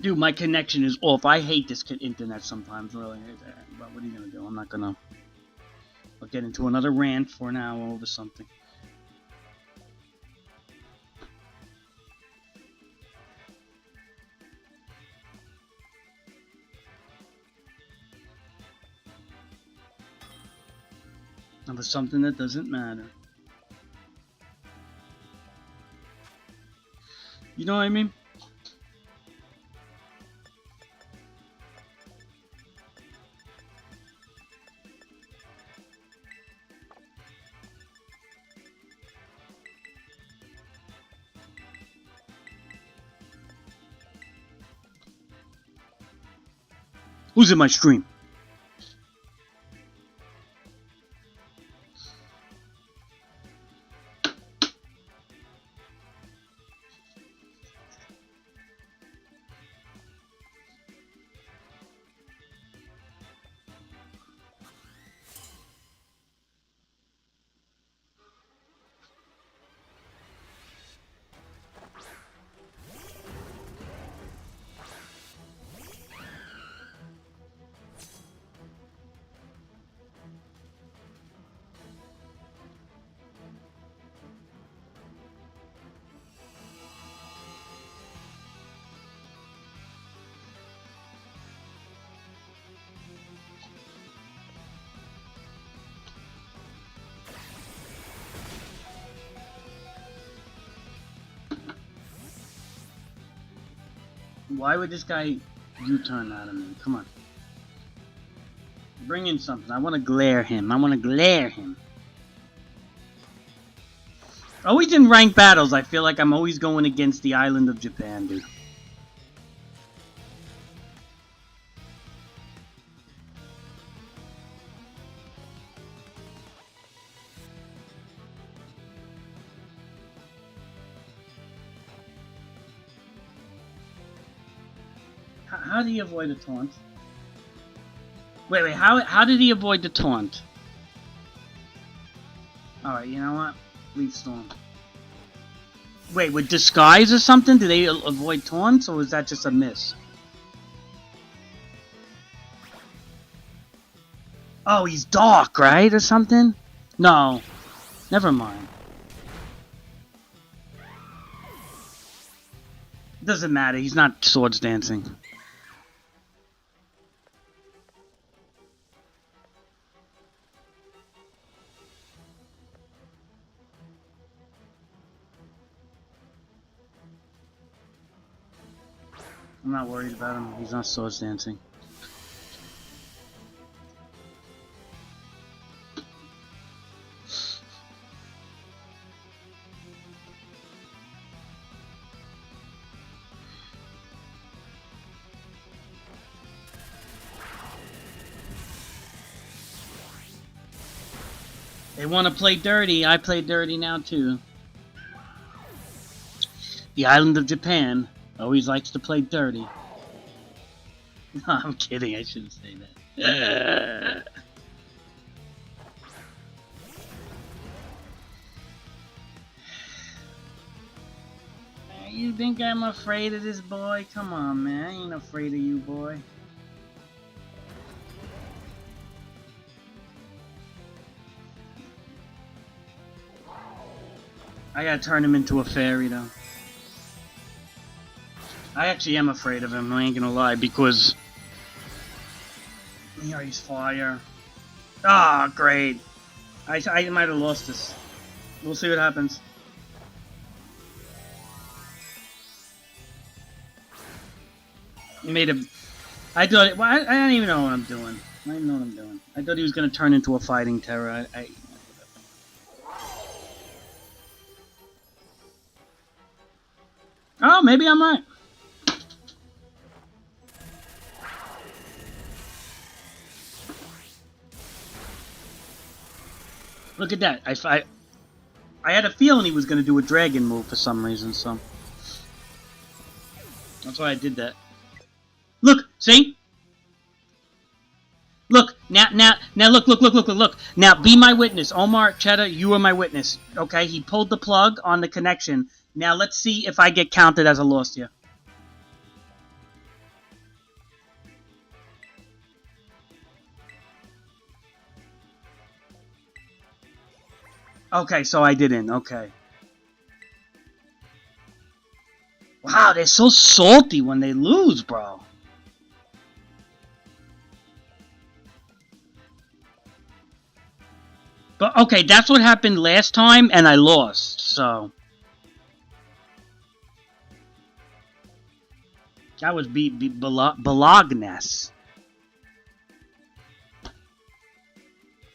Dude, my connection is off. I hate this internet sometimes, really. But what are you going to do? I'm not going to... I'll get into another rant for an hour over something. Over something that doesn't matter. You know what I mean? Who's in my stream? Why would this guy U-turn out of me? Come on. Bring in something. I want to glare him. Always in ranked battles, I feel like I'm always going against the island of Japan, dude. How did he avoid the taunt? Wait, how did he avoid the taunt? Alright, you know what? Leaf Storm. Wait, with Disguise or something? Do they avoid taunts, or was that just a miss? Oh, he's dark, right? Or something? No. Never mind. Doesn't matter, he's not swords dancing. I'm not worried about him. He's not swords dancing. They want to play dirty. I play dirty now too. The island of Japan always likes to play dirty. No, I'm kidding. I shouldn't say that. You think I'm afraid of this boy? Come on, man. I ain't afraid of you, boy. I gotta turn him into a fairy, though. I actually am afraid of him, I ain't gonna lie, because... Yeah, he's fire. Ah, great. I might have lost this. We'll see what happens. Made him... I thought... Well, I don't even know what I'm doing. I don't even know what I'm doing. I thought he was gonna turn into a fighting terror. Oh, maybe I'm right. Look at that. I had a feeling he was going to do a dragon move for some reason, so... That's why I did that. Look! See? Look! Now, look! Now, be my witness. Omar, Cheddar, you are my witness. Okay? He pulled the plug on the connection. Now, let's see if I get counted as a lost here. Okay, so I didn't. Okay. Wow, they're so salty when they lose, bro. But, okay, that's what happened last time, and I lost, so... That was Bologna.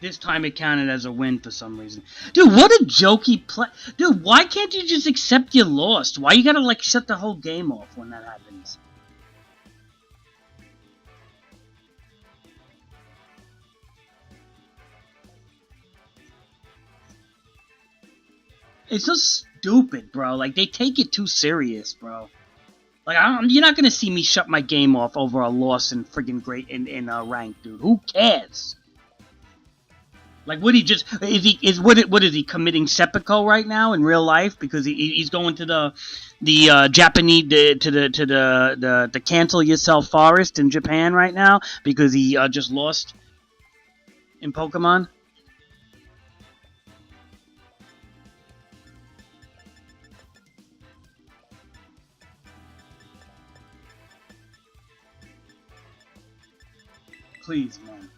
This time it counted as a win for some reason. Dude, what a jokey play. Dude, why can't you just accept you lost? Why you gotta, like, shut the whole game off when that happens? It's so stupid, bro. Like, they take it too serious, bro. Like, you're not gonna see me shut my game off over a loss in friggin' rank, dude. Who cares? Like, would he just what is he committing seppuku right now in real life because he's going to the Japanese to the cancel yourself forest in Japan right now because he just lost in Pokemon? Please, man.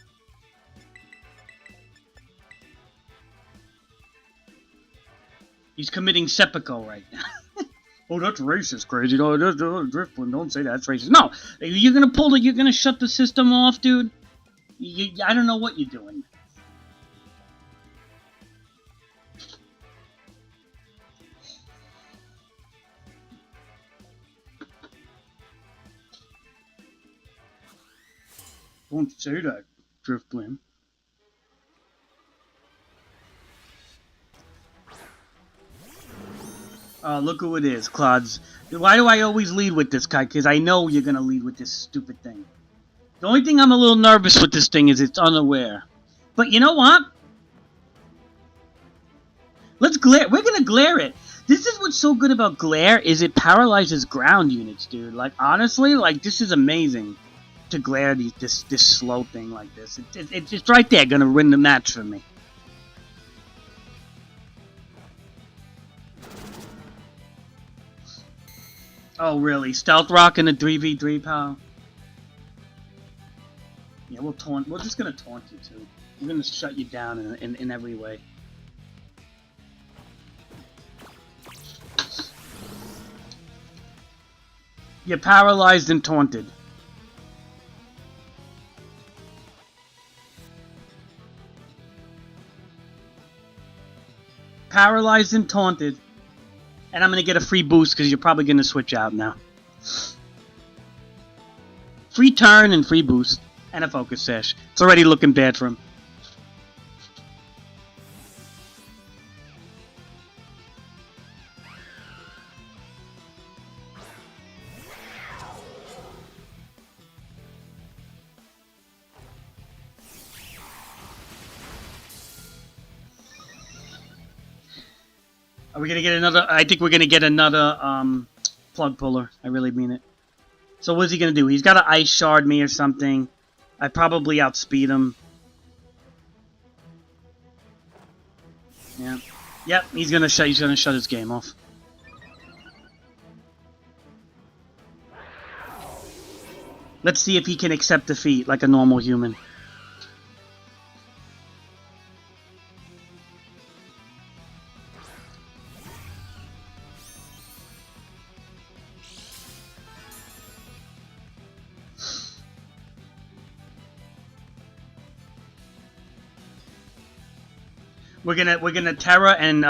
He's committing seppuku right now. Oh, that's racist, crazy. No, Driftwood, don't say that's racist. No, you're gonna shut the system off, dude. I don't know what you're doing. Don't say that, Driftblim. Look who it is, Clods. Why do I always lead with this guy? Because I know you're going to lead with this stupid thing. The only thing I'm a little nervous with this thing is it's unaware. But you know what? Let's glare. We're going to glare it. This is what's so good about glare, is it paralyzes ground units, dude. Like, honestly, like, this is amazing to glare this slow thing like this. It's right there going to win the match for me. Oh, really? Stealth Rock in a 3v3, pal? Yeah, we'll taunt. We're just gonna taunt you, too. We're gonna shut you down in every way. You're paralyzed and taunted. Paralyzed and taunted. And I'm going to get a free boost because you're probably going to switch out now. Free turn and free boost. And a focus sash. It's already looking bad for him. Are we gonna get another? I think we're gonna get another plug puller. I really mean it. So what's he gonna do? He's gotta ice shard me or something. I probably outspeed him. Yeah. Yep. He's gonna shut his game off. Let's see if he can accept defeat like a normal human. We're gonna Terra and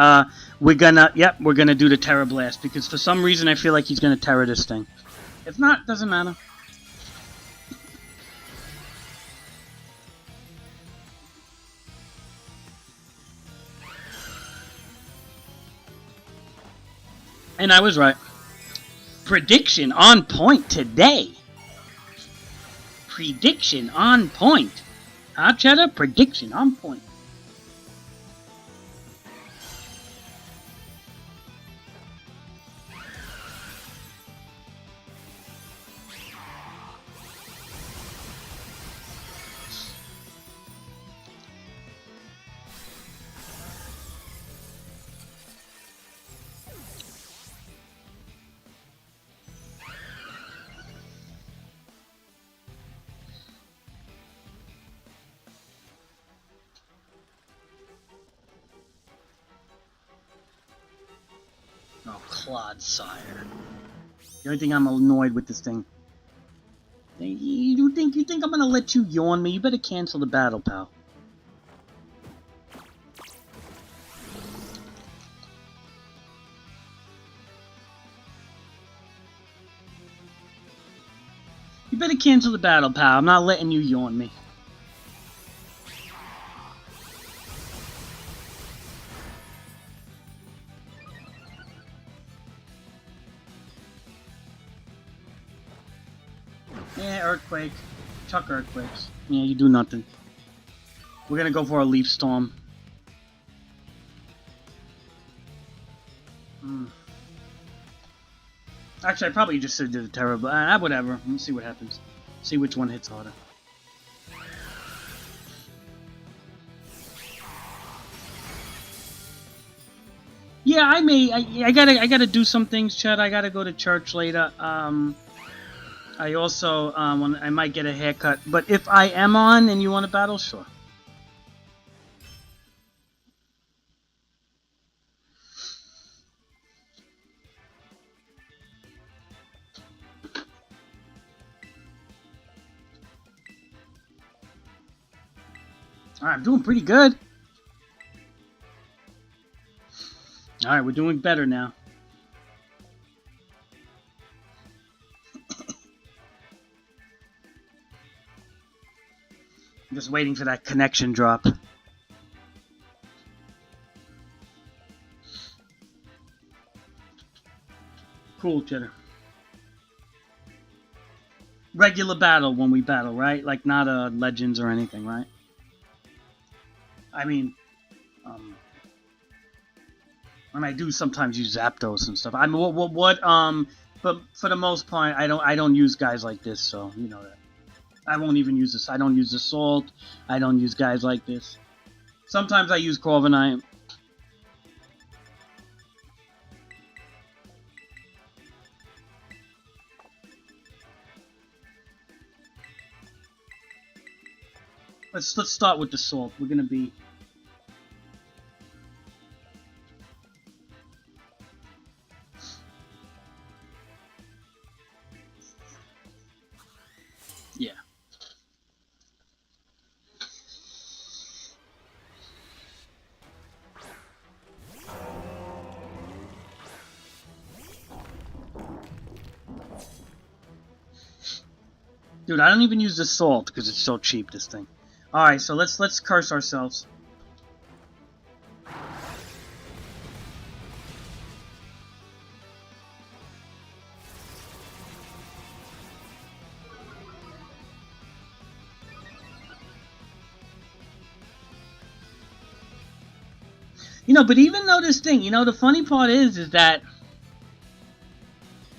we're gonna do the Terra Blast because for some reason I feel like he's gonna Terra this thing. If not, doesn't matter. And I was right. Prediction on point today. Prediction on point. Huh, Cheddar? Prediction on point. Oh, Clodsire. The only thing I'm annoyed with this thing. You think I'm gonna let you yawn me? You better cancel the battle, pal. You better cancel the battle, pal. I'm not letting you yawn me. Yeah, Earthquake. Chuck Earthquakes. Yeah, you do nothing. We're gonna go for a Leaf Storm. Actually, I probably just should have did a Terror, but whatever. Let's see what happens. See which one hits harder. Yeah, I gotta do some things, Chad. I gotta go to church later. I also I might get a haircut. But if I am on and you want to battle, sure. Alright, I'm doing pretty good. Alright, we're doing better now. I'm just waiting for that connection drop. Cool, Cheddar. Regular battle when we battle, right? Like not Legends or anything, right? I mean, and I do sometimes use Zapdos and stuff. I mean, but for the most part, I don't use guys like this, so you know that. I won't even use this. I don't use Assault. I don't use guys like this. Sometimes I use Corviknight. Let's start with the Salt. We're gonna be. Yeah. Dude, I don't even use the Salt because it's so cheap, this thing. Alright, so let's curse ourselves. You know, but even though this thing, you know, the funny part is that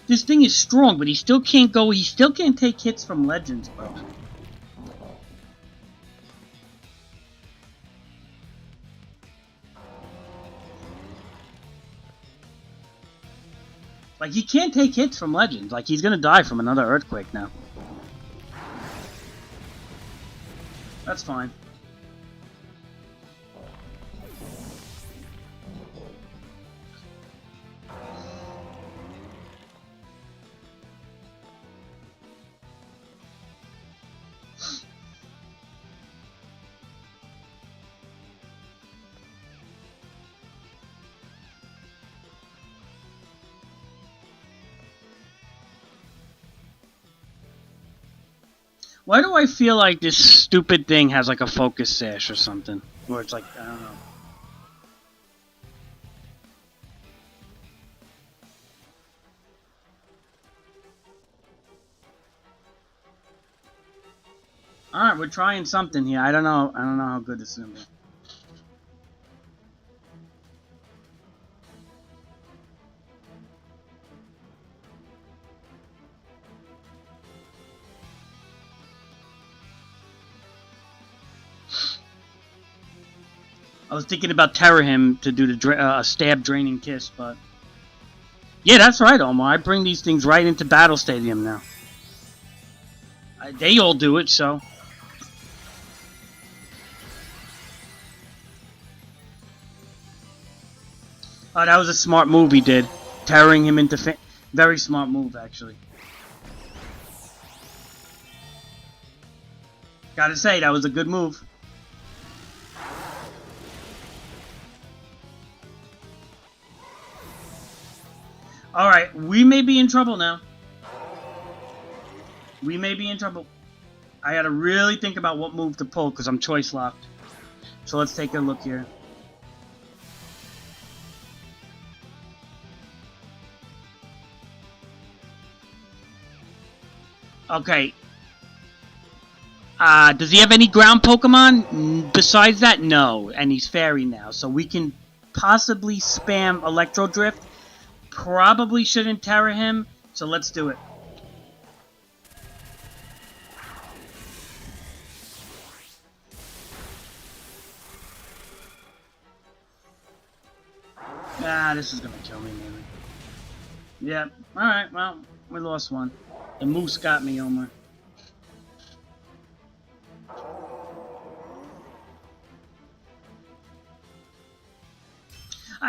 this thing is strong, but he still can't take hits from Legends, bro. Like, he can't take hits from Legends. Like, he's gonna die from another Earthquake now. That's fine. Why do I feel like this stupid thing has like a focus sash or something? Or it's like, I don't know. Alright, we're trying something here. I don't know how good this is gonna be. I was thinking about Terror him to do the stab draining kiss, but yeah, that's right, Omar. I bring these things right into Battle Stadium now. They all do it, so. Oh, that was a smart move he did, tearing him into. Very smart move, actually. Gotta say, that was a good move. Alright, we may be in trouble now. We may be in trouble. I gotta really think about what move to pull, because I'm choice locked. So let's take a look here. Okay. Does he have any ground Pokemon? Besides that, no. And he's Fairy now. So we can possibly spam Electro Drift. Probably shouldn't Terra him. So let's do it. This is gonna kill me, maybe. Yep. Alright, well, we lost one. The moose got me, Omar.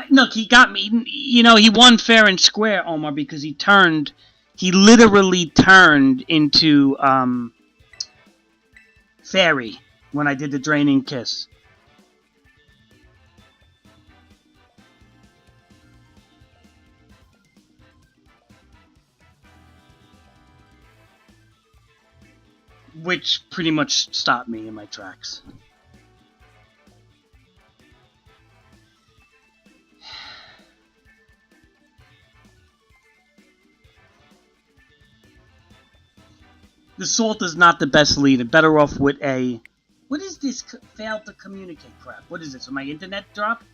Look, he got me. You know, he won fair and square, Omar, because he turned. He literally turned into Fairy when I did the Draining Kiss. Which pretty much stopped me in my tracks. The Salt is not the best leader. Better off with a... What is this failed to communicate crap? What is this? Will my internet drop?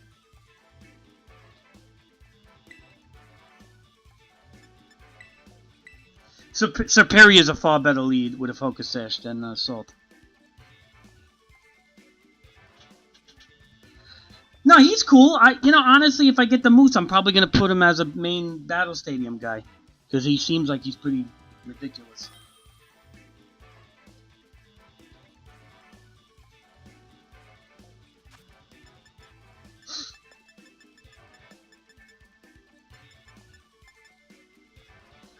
Superior is a far better lead with a Focus Sash than Salt. No, he's cool. Honestly, if I get the Moose, I'm probably going to put him as a main Battle Stadium guy. Because he seems like he's pretty ridiculous.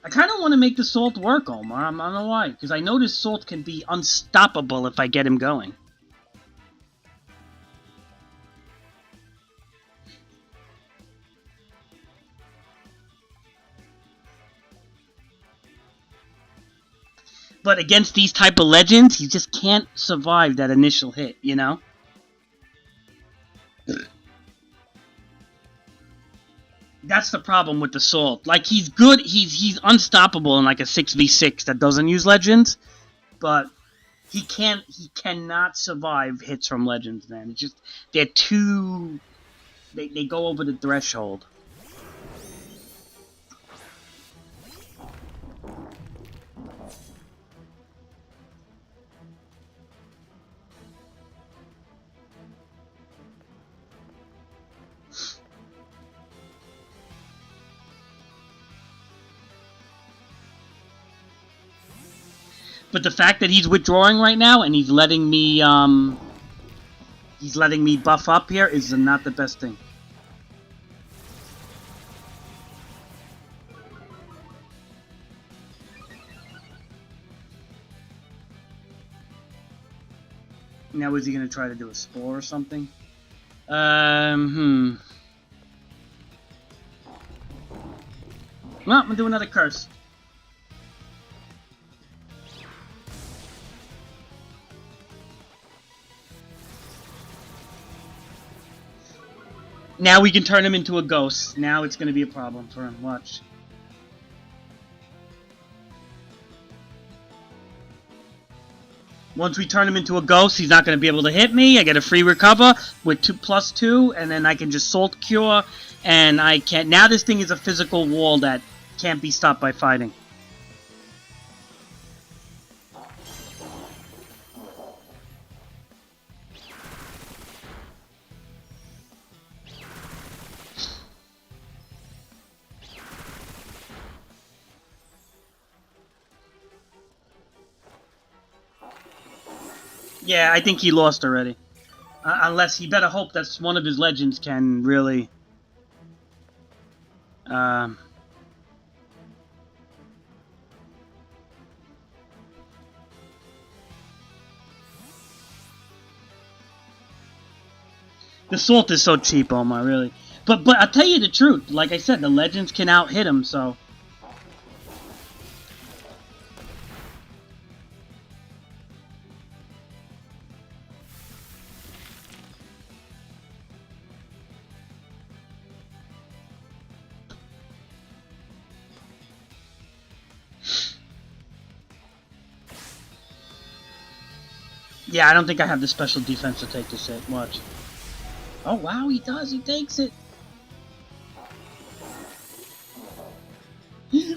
I kind of want to make the Salt work, Omar. I don't know why. Because I know this Salt can be unstoppable if I get him going. But against these type of legends, he just can't survive that initial hit, you know? That's the problem with the Salt. Like, he's good, he's unstoppable in like a 6v6 that doesn't use legends, but he cannot survive hits from legends, man. It's just, they're too, they go over the threshold. But the fact that he's withdrawing right now and he's letting me buff up here is not the best thing. Now is he gonna try to do a Spore or something? Well, I'm gonna do another Curse. Now we can turn him into a ghost. Now it's going to be a problem for him. Watch. Once we turn him into a ghost, he's not going to be able to hit me. I get a free recover with +2, and then I can just Salt Cure, and I can't... Now this thing is a physical wall that can't be stopped by fighting. Yeah, I think he lost already. Unless he better hope that one of his legends can really... The salt is so cheap, Omar, really. But I'll tell you the truth. Like I said, the legends can out-hit him, so... Yeah, I don't think I have the special defense to take this hit. Watch. Oh, wow, he does. He takes it.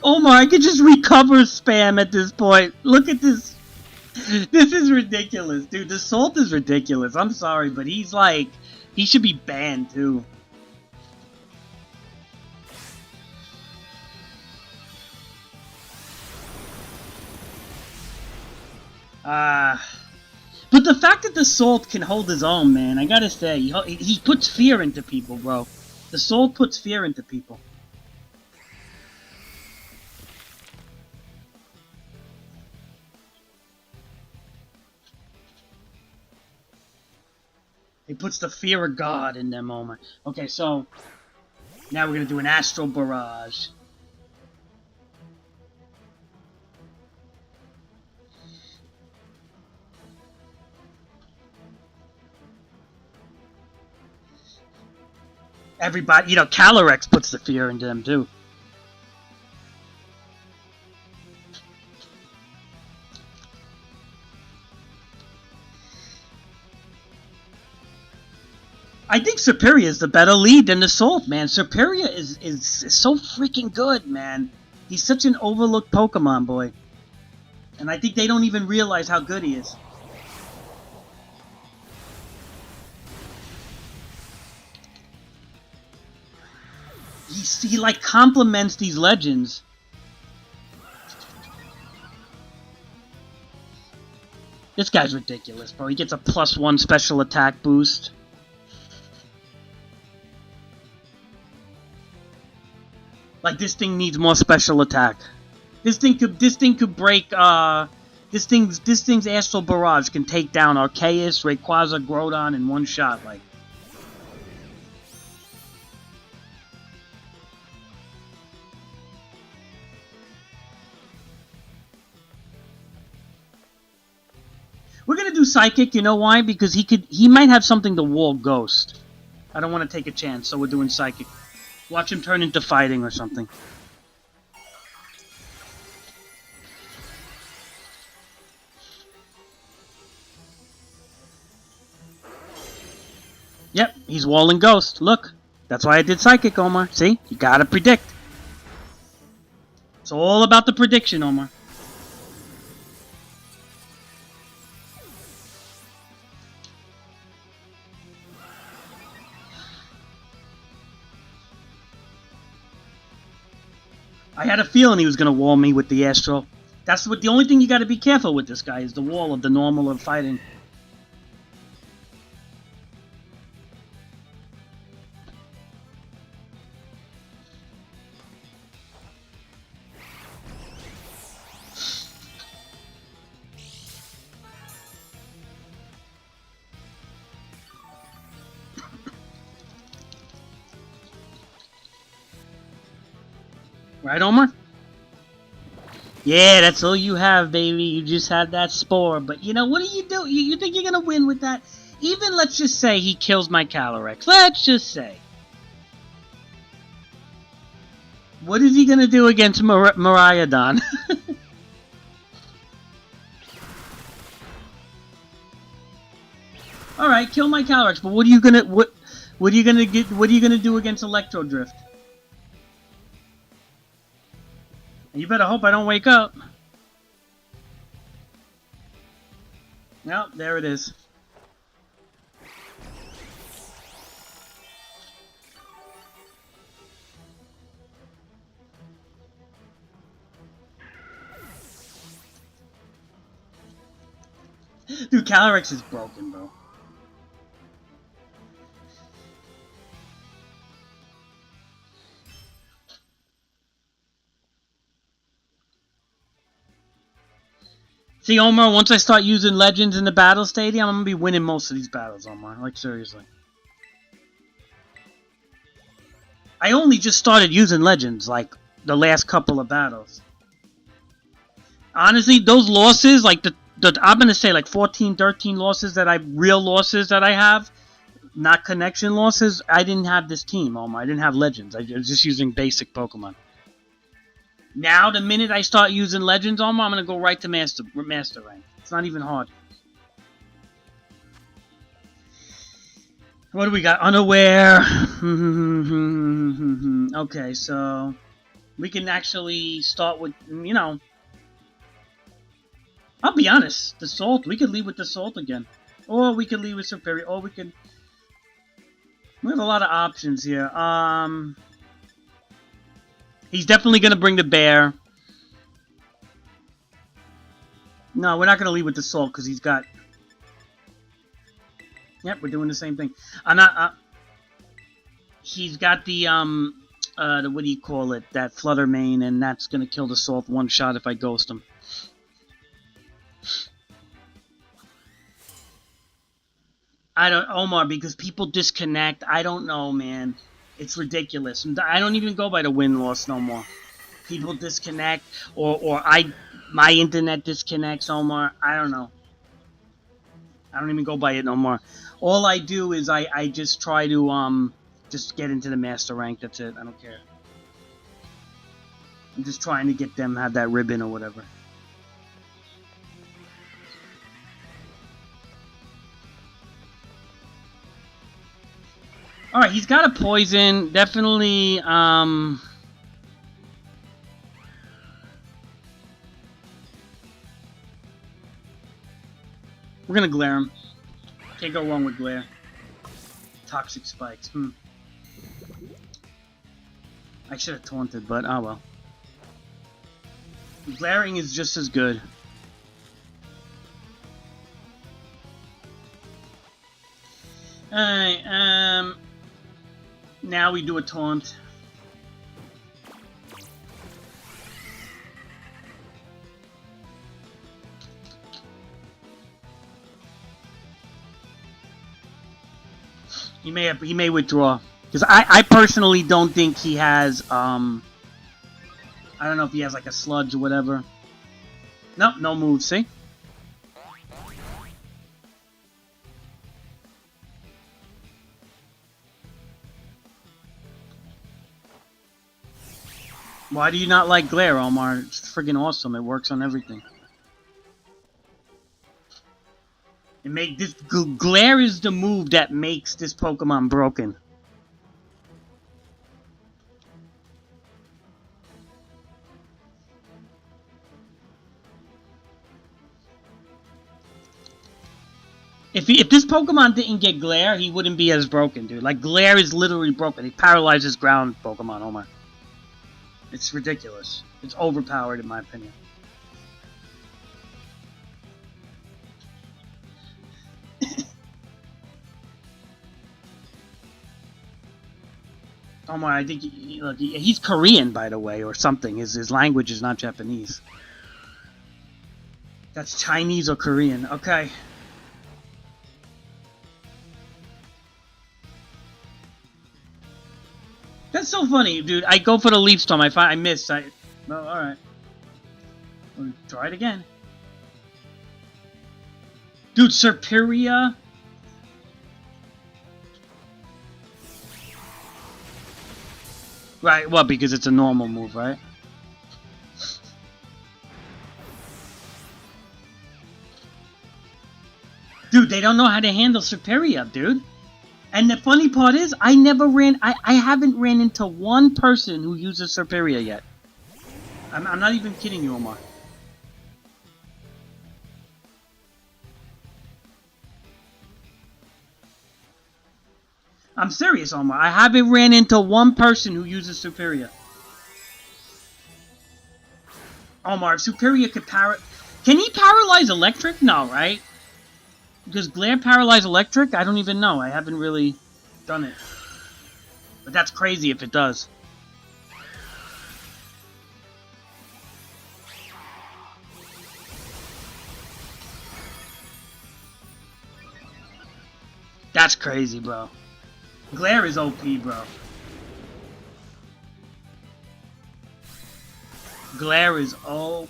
Omar, I could just recover spam at this point. Look at this. This is ridiculous, dude. The salt is ridiculous. I'm sorry, but he's like... He should be banned, too. But the fact that the salt can hold his own, man, I gotta say, he puts fear into people, bro. The salt puts fear into people. He puts the fear of God in them, Omar. Okay, so now we're gonna do an astral barrage. Everybody, you know, Calyrex puts the fear into them, too. I think Superior is the better lead than the Salt, man. Superior is so freaking good, man. He's such an overlooked Pokemon, boy. And I think they don't even realize how good he is. He like compliments these legends. This guy's ridiculous, bro. He gets a +1 special attack boost. Like, this thing needs more special attack. This thing could break this thing's Astral Barrage can take down Arceus, Rayquaza, Groudon in one shot, like. We're gonna do Psychic, you know why? Because he might have something to wall Ghost. I don't want to take a chance, so we're doing Psychic. Watch him turn into fighting or something. Yep, he's walling Ghost. Look, that's why I did Psychic, Omar. See? You gotta predict. It's all about the prediction, Omar. I had a feeling he was going to wall me with the Astral. That's what the only thing you got to be careful with this guy is the wall of the normal of fighting. Right, Omar? Yeah, that's all you have, baby. You just had that Spore. But, you know, what do? You think you're going to win with that? Even, let's just say he kills my Calyrex. Let's just say. What is he going to do against Miraidon? Alright, kill my Calyrex. But what are you going to... What are you going to get? What are you going to do against Electro Drift? You better hope I don't wake up. Well, there it is. Dude, Calyrex is broken, bro. See, Omar, once I start using Legends in the battle stadium, I'm going to be winning most of these battles, Omar. Like, seriously. I only just started using Legends, like, the last couple of battles. Honestly, those losses, like, I'm gonna say, like, 14, 13 losses real losses that I have, not connection losses, I didn't have this team, Omar. I didn't have Legends. I was just using basic Pokemon. Now, the minute I start using Legends, Omar, I'm gonna go right to Master Rank. It's not even hard. What do we got? Unaware. Okay, so we can actually start with, you know, I'll be honest, the Salt. We could lead with the Salt again. Or we could lead with Superior. Or we could... We have a lot of options here. He's definitely going to bring the Bear. No, we're not going to lead with the Salt because he's got... Yep, we're doing the same thing. I'm not... he's got the, what do you call it? That Flutter Mane, and that's going to kill the Salt one shot if I ghost him. I don't, Omar, because people disconnect. I don't know, man. It's ridiculous. I don't even go by the win-loss no more. People disconnect, or my internet disconnects, Omar. I don't know. I don't even go by it no more. All I do is I just try to, just get into the master rank. That's it. I don't care. I'm just trying to get them have that ribbon or whatever. Alright, he's got a poison. Definitely, we're gonna glare him. Can't go wrong with glare. Toxic spikes. I should have taunted, but oh well. Glaring is just as good. Alright, now we do a taunt. He may withdraw. Because I personally don't think he has, I don't know if he has like a sludge or whatever. Nope, no move, see? Why do you not like glare, Omar? It's friggin' awesome. It works on everything. Glare is the move that makes this Pokemon broken. If this Pokemon didn't get glare, he wouldn't be as broken, dude. Like, glare is literally broken. It paralyzes ground Pokemon, Omar. It's ridiculous. It's overpowered, in my opinion. Omar, I think look, he's Korean, by the way, or something. His language is not Japanese. That's Chinese or Korean. Okay. That's so funny, dude. I go for the Leaf Storm. I miss. Well, alright. We'll try it again. Dude, Serperior? Right, well, because it's a normal move, right? Dude, they don't know how to handle Serperior, dude. And the funny part is, I haven't ran into one person who uses Serperior yet. I'm not even kidding you, Omar. I'm serious, Omar. I haven't ran into one person who uses Serperior. Omar, if Serperior could can he paralyze electric? No, right? Does glare paralyze electric? I don't even know. I haven't really done it. But that's crazy if it does. That's crazy, bro. Glare is OP, bro. Glare is OP.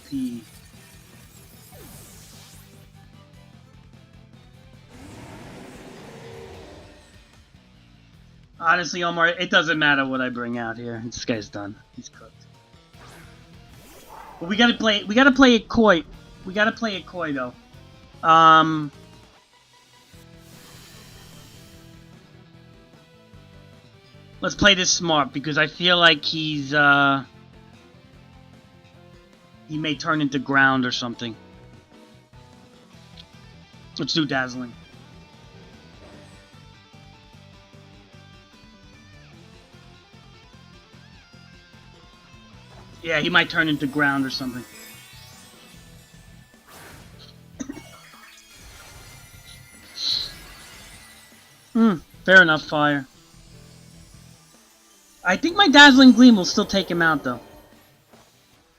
Honestly, Omar, it doesn't matter what I bring out here. This guy's done. He's cooked. But we gotta play it coy. We gotta play it coy though. Let's play this smart because I feel like he may turn into ground or something. Let's do dazzling. Yeah, he might turn into ground or something. Fair enough, fire. I think my Dazzling Gleam will still take him out, though.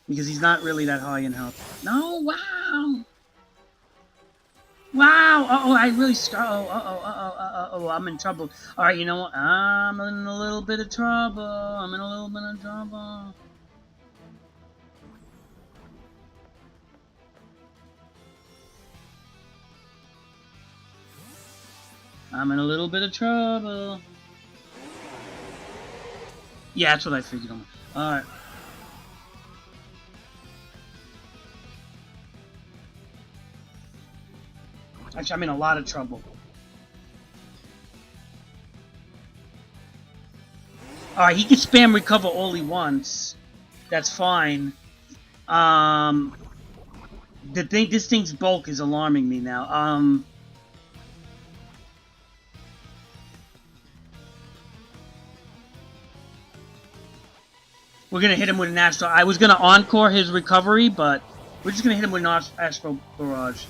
Because he's not really that high in health. No, wow! Wow! Uh-oh, I really uh-oh, I'm in trouble. Alright, you know what? I'm in a little bit of trouble. I'm in a little bit of trouble. I'm in a little bit of trouble. Yeah, that's what I figured. Alright. Actually, I'm in a lot of trouble. Alright, he can spam recover all he wants. That's fine. This thing's bulk is alarming me now. We're gonna hit him with an Astro. I was gonna encore his recovery, but we're just gonna hit him with an Astro Barrage.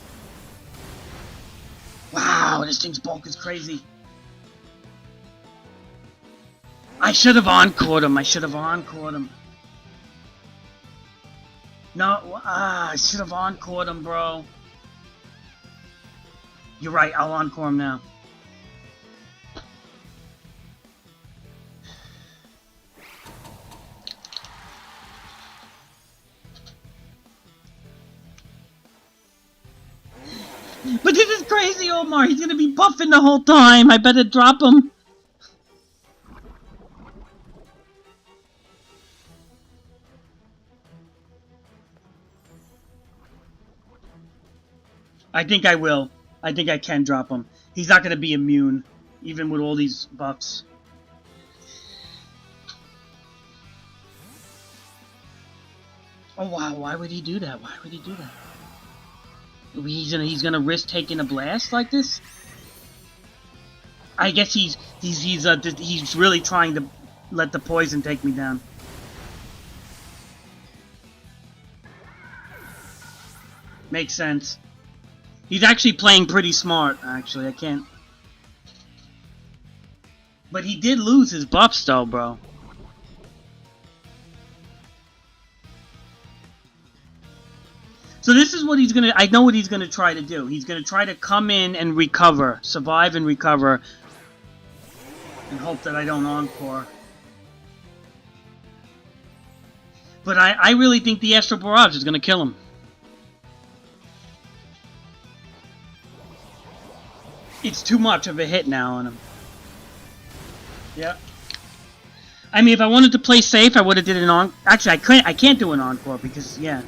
Wow, this thing's bulk is crazy. I should have encored him. I should have encored him. No, I should have encored him, bro. You're right. I'll encore him now. But this is crazy, Omar. He's gonna be buffing the whole time. I better drop him. I think I will. I think I can drop him. He's not gonna be immune, even with all these buffs. Oh wow, why would he do that? Why would he do that? He's gonna risk taking a blast like this? I guess he's really trying to let the poison take me down. Makes sense. He's actually playing pretty smart, actually. I can't... But he did lose his buffs, though, bro. So this is what he's gonna... I know what he's gonna try to do. He's gonna try to come in and recover. Survive and recover. And hope that I don't encore. But I really think the Astral Barrage is gonna kill him. It's too much of a hit now on him. Yeah. I mean, if I wanted to play safe, I would have did an encore. Actually, I can't do an encore because, yeah.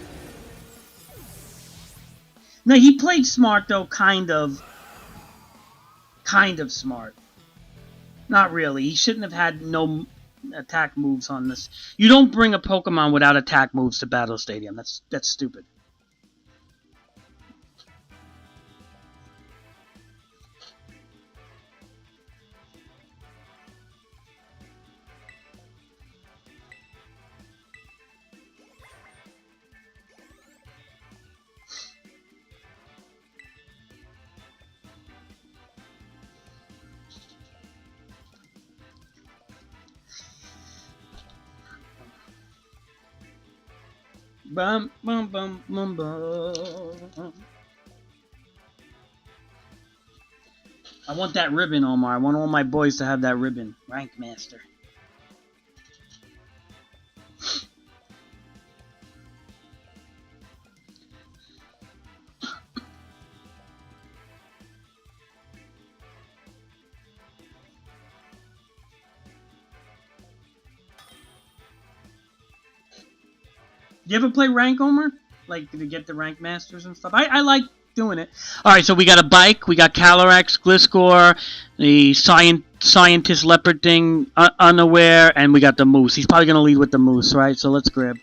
No, he played smart, though, kind of. Kind of smart. Not really. He shouldn't have had no attack moves on this. You don't bring a Pokemon without attack moves to Battle Stadium. That's stupid. Bum, bum, bum, bum, bum. I want that ribbon, Omar. I want all my boys to have that ribbon. Rank Master. You ever play rank, Omer? Like, to get the rank masters and stuff? I like doing it. Alright, so we got a bike, we got Calyrex, Gliscor, the scientist leopard thing, unaware, and we got the moose. He's probably going to lead with the moose, right? So let's grab.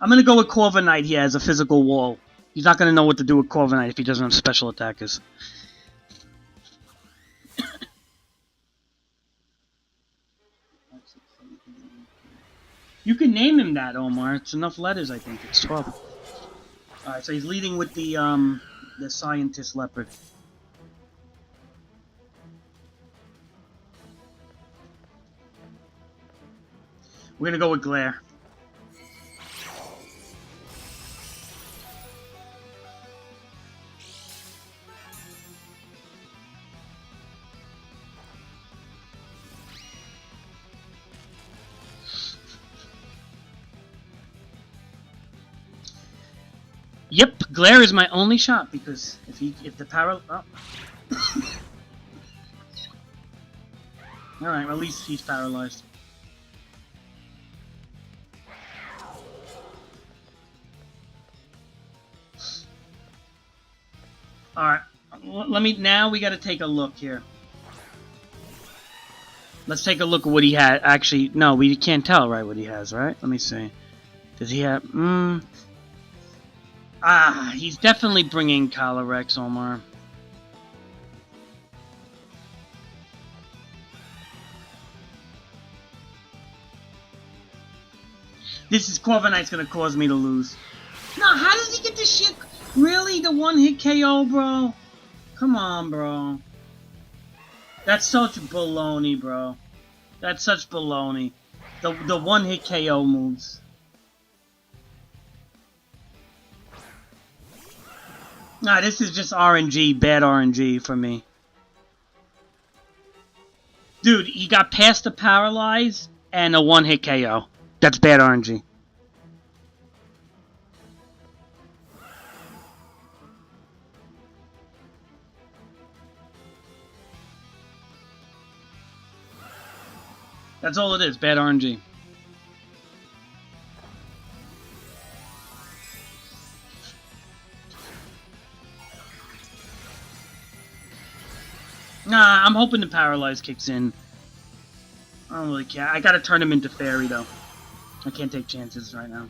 I'm going to go with Corviknight here as a physical wall. He's not going to know what to do with Corviknight if he doesn't have special attackers. You can name him that, Omar. It's enough letters, I think. It's 12. Alright, so he's leading with the scientist leopard. We're gonna go with Glare. Yep, Glare is my only shot because if the power. Oh. All right, at least he's paralyzed. All right, let me. Now we got to take a look here. Let's take a look at what he had. Actually, no, we can't tell right what he has. Right? Let me see. Does he have? He's definitely bringing Calyrex, Omar. This is Corviknight's gonna cause me to lose. No, how does he get this shit? Really? The one-hit KO, bro? Come on, bro. That's such baloney, bro. That's such baloney. The one-hit KO moves. Nah, this is just RNG, bad RNG for me. Dude, he got past the paralyze and a one-hit KO. That's bad RNG. That's all it is, bad RNG. Nah, I'm hoping the paralyze kicks in. I don't really care. I gotta turn him into fairy, though. I can't take chances right now.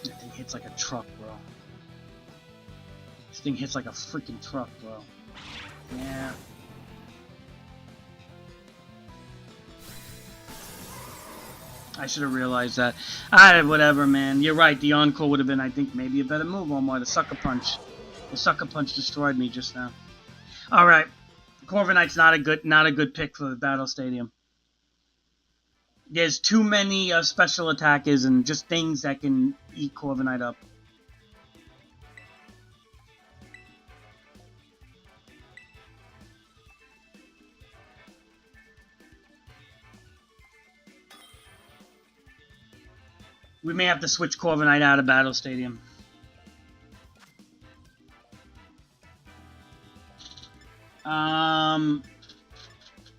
That thing hits like a truck, bro. This thing hits like a freaking truck, bro. Yeah. I should have realized that. Whatever, man. You're right. The encore would have been, I think, maybe a better move, Omar. The sucker punch. The sucker punch destroyed me just now. All right. Corviknight's not a good pick for the Battle Stadium. There's too many special attackers and just things that can eat Corviknight up. We may have to switch Corviknight out of Battle Stadium.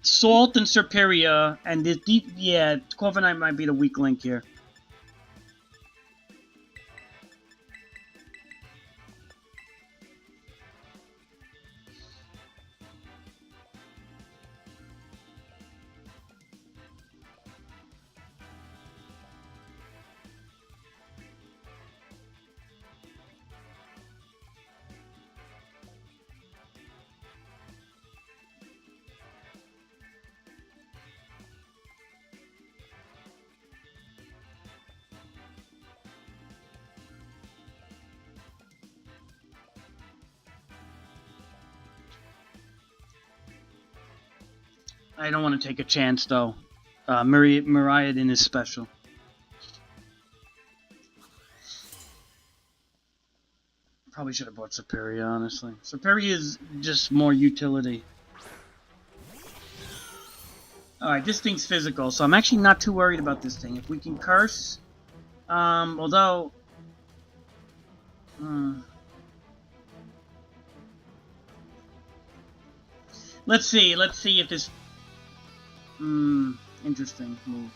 Salt and Serperior, and yeah, Corviknight might be the weak link here. I don't want to take a chance, though. Miraidon is special. Probably should have bought Superior, honestly. Superior is just more utility. Alright, this thing's physical, so I'm actually not too worried about this thing. If we can curse, although... let's see if this... interesting move.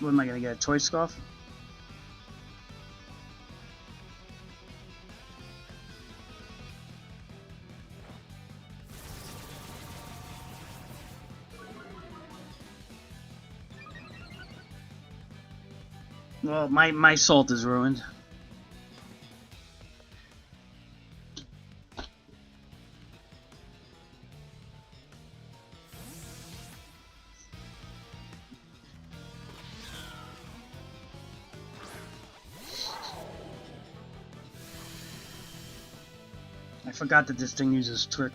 What am I gonna get, a Choice Scarf? Well, my salt is ruined. I forgot that this thing uses Trick.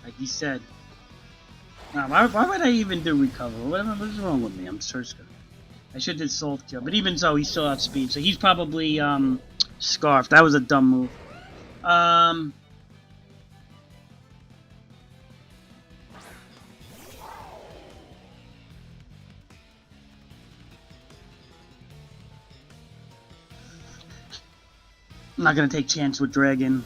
Like he said. Why would I even do recover? What's wrong with me? I'm Surska. I should have did Salt Kill. But even so, he's still outspeed. So he's probably Scarf. That was a dumb move. I'm not going to take chance with Dragon.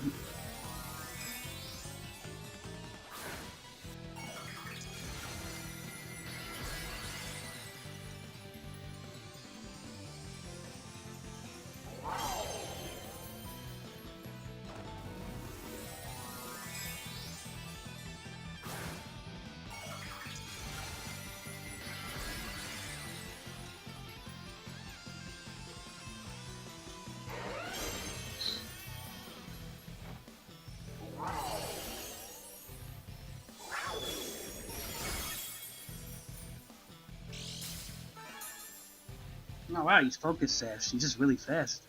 Oh wow, he's Focus Sash. He's just really fast.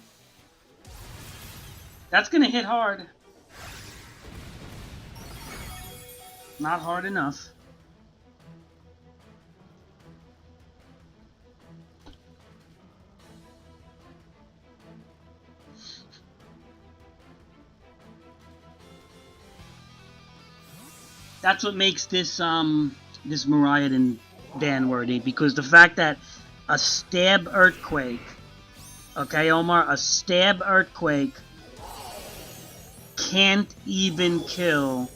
That's gonna hit hard. Not hard enough. That's what makes this this Miraidon ban worthy, because the fact that a stab earthquake, okay, Omar, a stab earthquake can't even kill.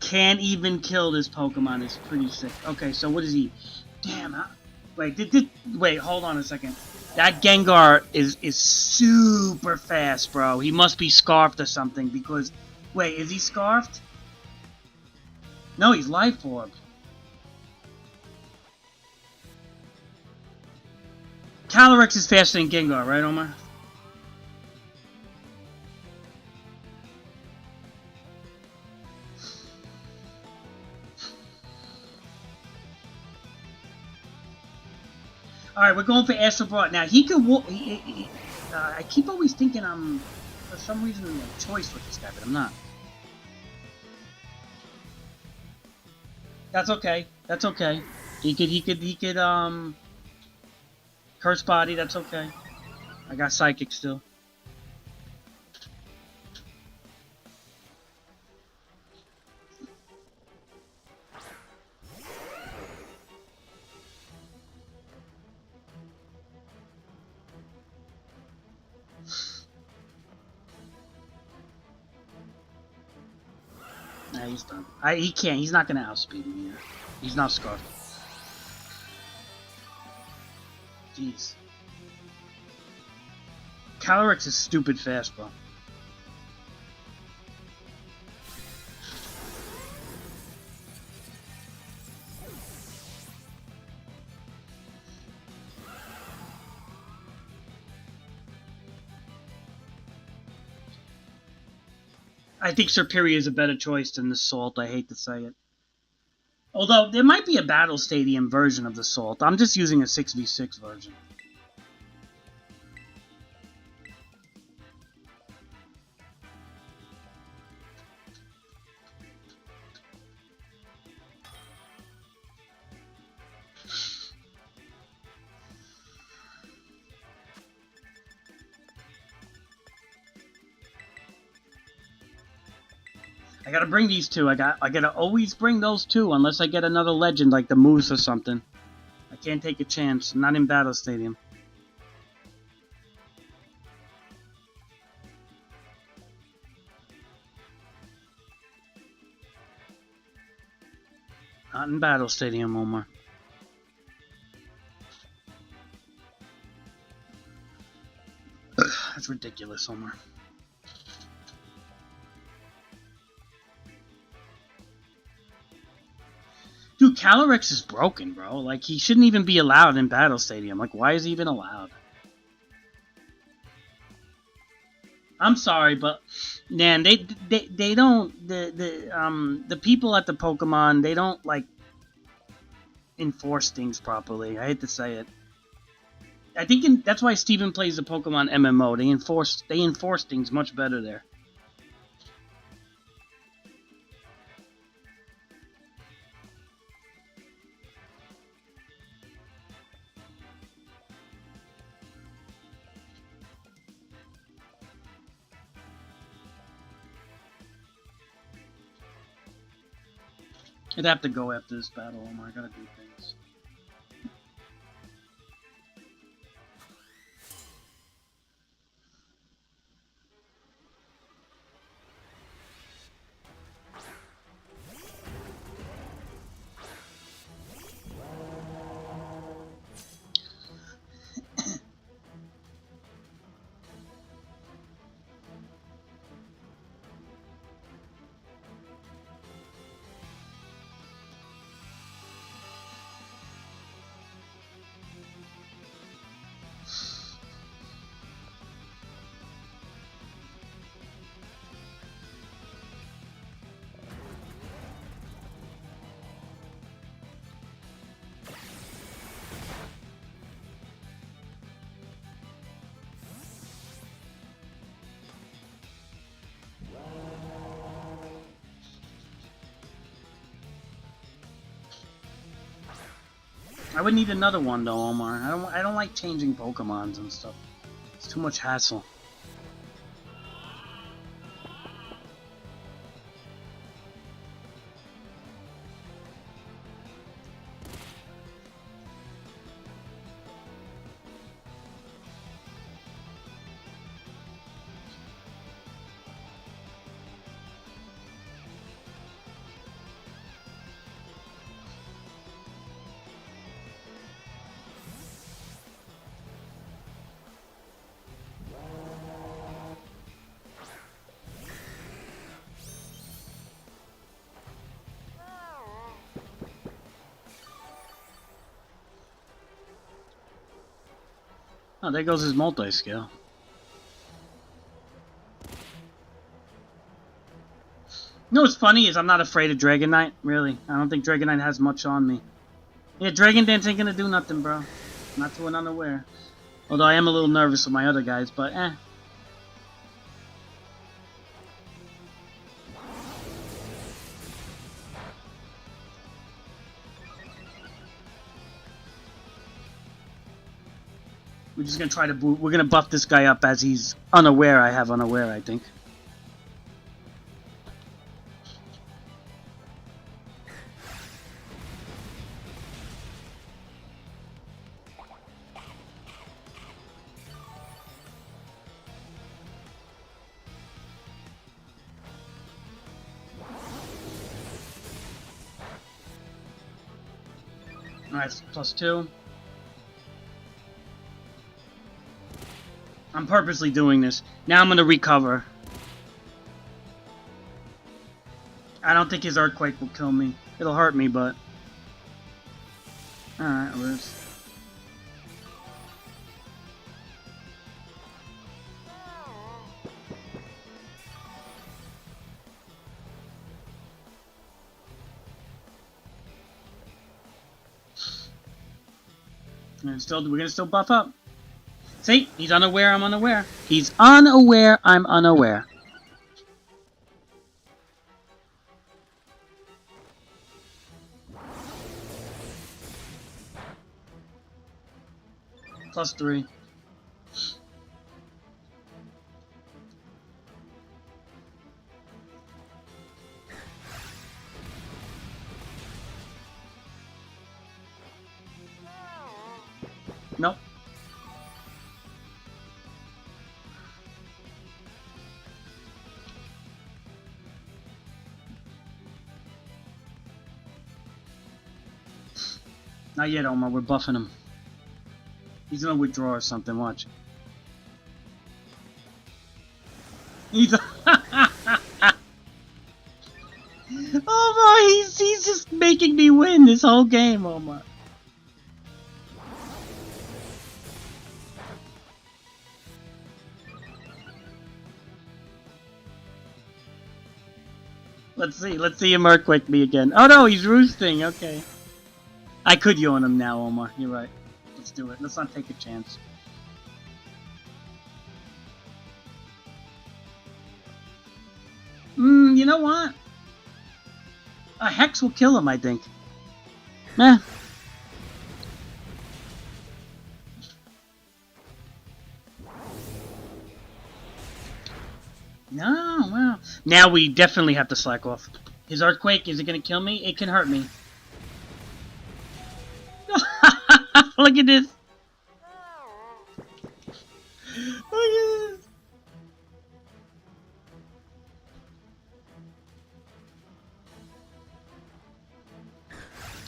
Can't even kill this Pokemon. It's pretty sick. Okay, so what is he? Damn. Wait, hold on a second. That Gengar is super fast, bro. He must be Scarfed or something, because... Wait, is he Scarfed? No, he's Life Orb. Calyrex is faster than Gengar, right, Omar? Alright, we're going for Astral Brought. Now, he could walk... I keep always thinking I'm, for some reason, a choice with this guy, but I'm not. That's okay. That's okay. He could, Curse Body, that's okay. I got Psychic still. Nah, he's done. He can't. He's not gonna outspeed me here. He's not Scarlet. Jeez. Calyrex is stupid fast, bro. I think Serperior is a better choice than the Salt. I hate to say it. Although, there might be a Battle Stadium version of the Salt. I'm just using a 6v6 version. I gotta bring these two. I gotta always bring those two unless I get another legend like the Moose or something. I can't take a chance. I'm not in Battle Stadium. Not in Battle Stadium, Omar. That's ridiculous, Omar. Dude, Calyrex is broken, bro. Like, he shouldn't even be allowed in Battle Stadium. Like, why is he even allowed? I'm sorry, but man, they don't the people at the Pokemon, they don't like enforce things properly. I hate to say it. I think that's why Steven plays the Pokemon MMO. They enforce things much better there. I'd have to go after this battle, Omar. I gotta do things. I would need another one though, Omar. I don't like changing Pokemons and stuff. It's too much hassle. Oh, there goes his multi-scale. You know what's funny is I'm not afraid of Dragonite, really. I don't think Dragonite has much on me. Yeah, Dragon Dance ain't gonna do nothing, bro. Not to an unaware. Although I am a little nervous with my other guys, but eh. We're just gonna try to we're gonna buff this guy up as he's unaware. I have unaware, I think. Alright, +2. I'm purposely doing this. Now I'm gonna recover. I don't think his earthquake will kill me. It'll hurt me, but... Alright, Liz. We're gonna still buff up. See? He's unaware, I'm unaware. He's unaware, I'm unaware. +3. Nope. Not yet, Omar. We're buffing him. He's gonna withdraw or something. Watch. He's... Omar, he's just making me win this whole game, Omar. Let's see him earthquake me again. Oh no, he's roosting, okay. I could yawn him now, Omar, you're right. Let's do it, let's not take a chance. You know what? A Hex will kill him, I think. Eh. No, well. Now we definitely have to slack off. His earthquake, is it gonna kill me? It can hurt me. Look at this. Look at this.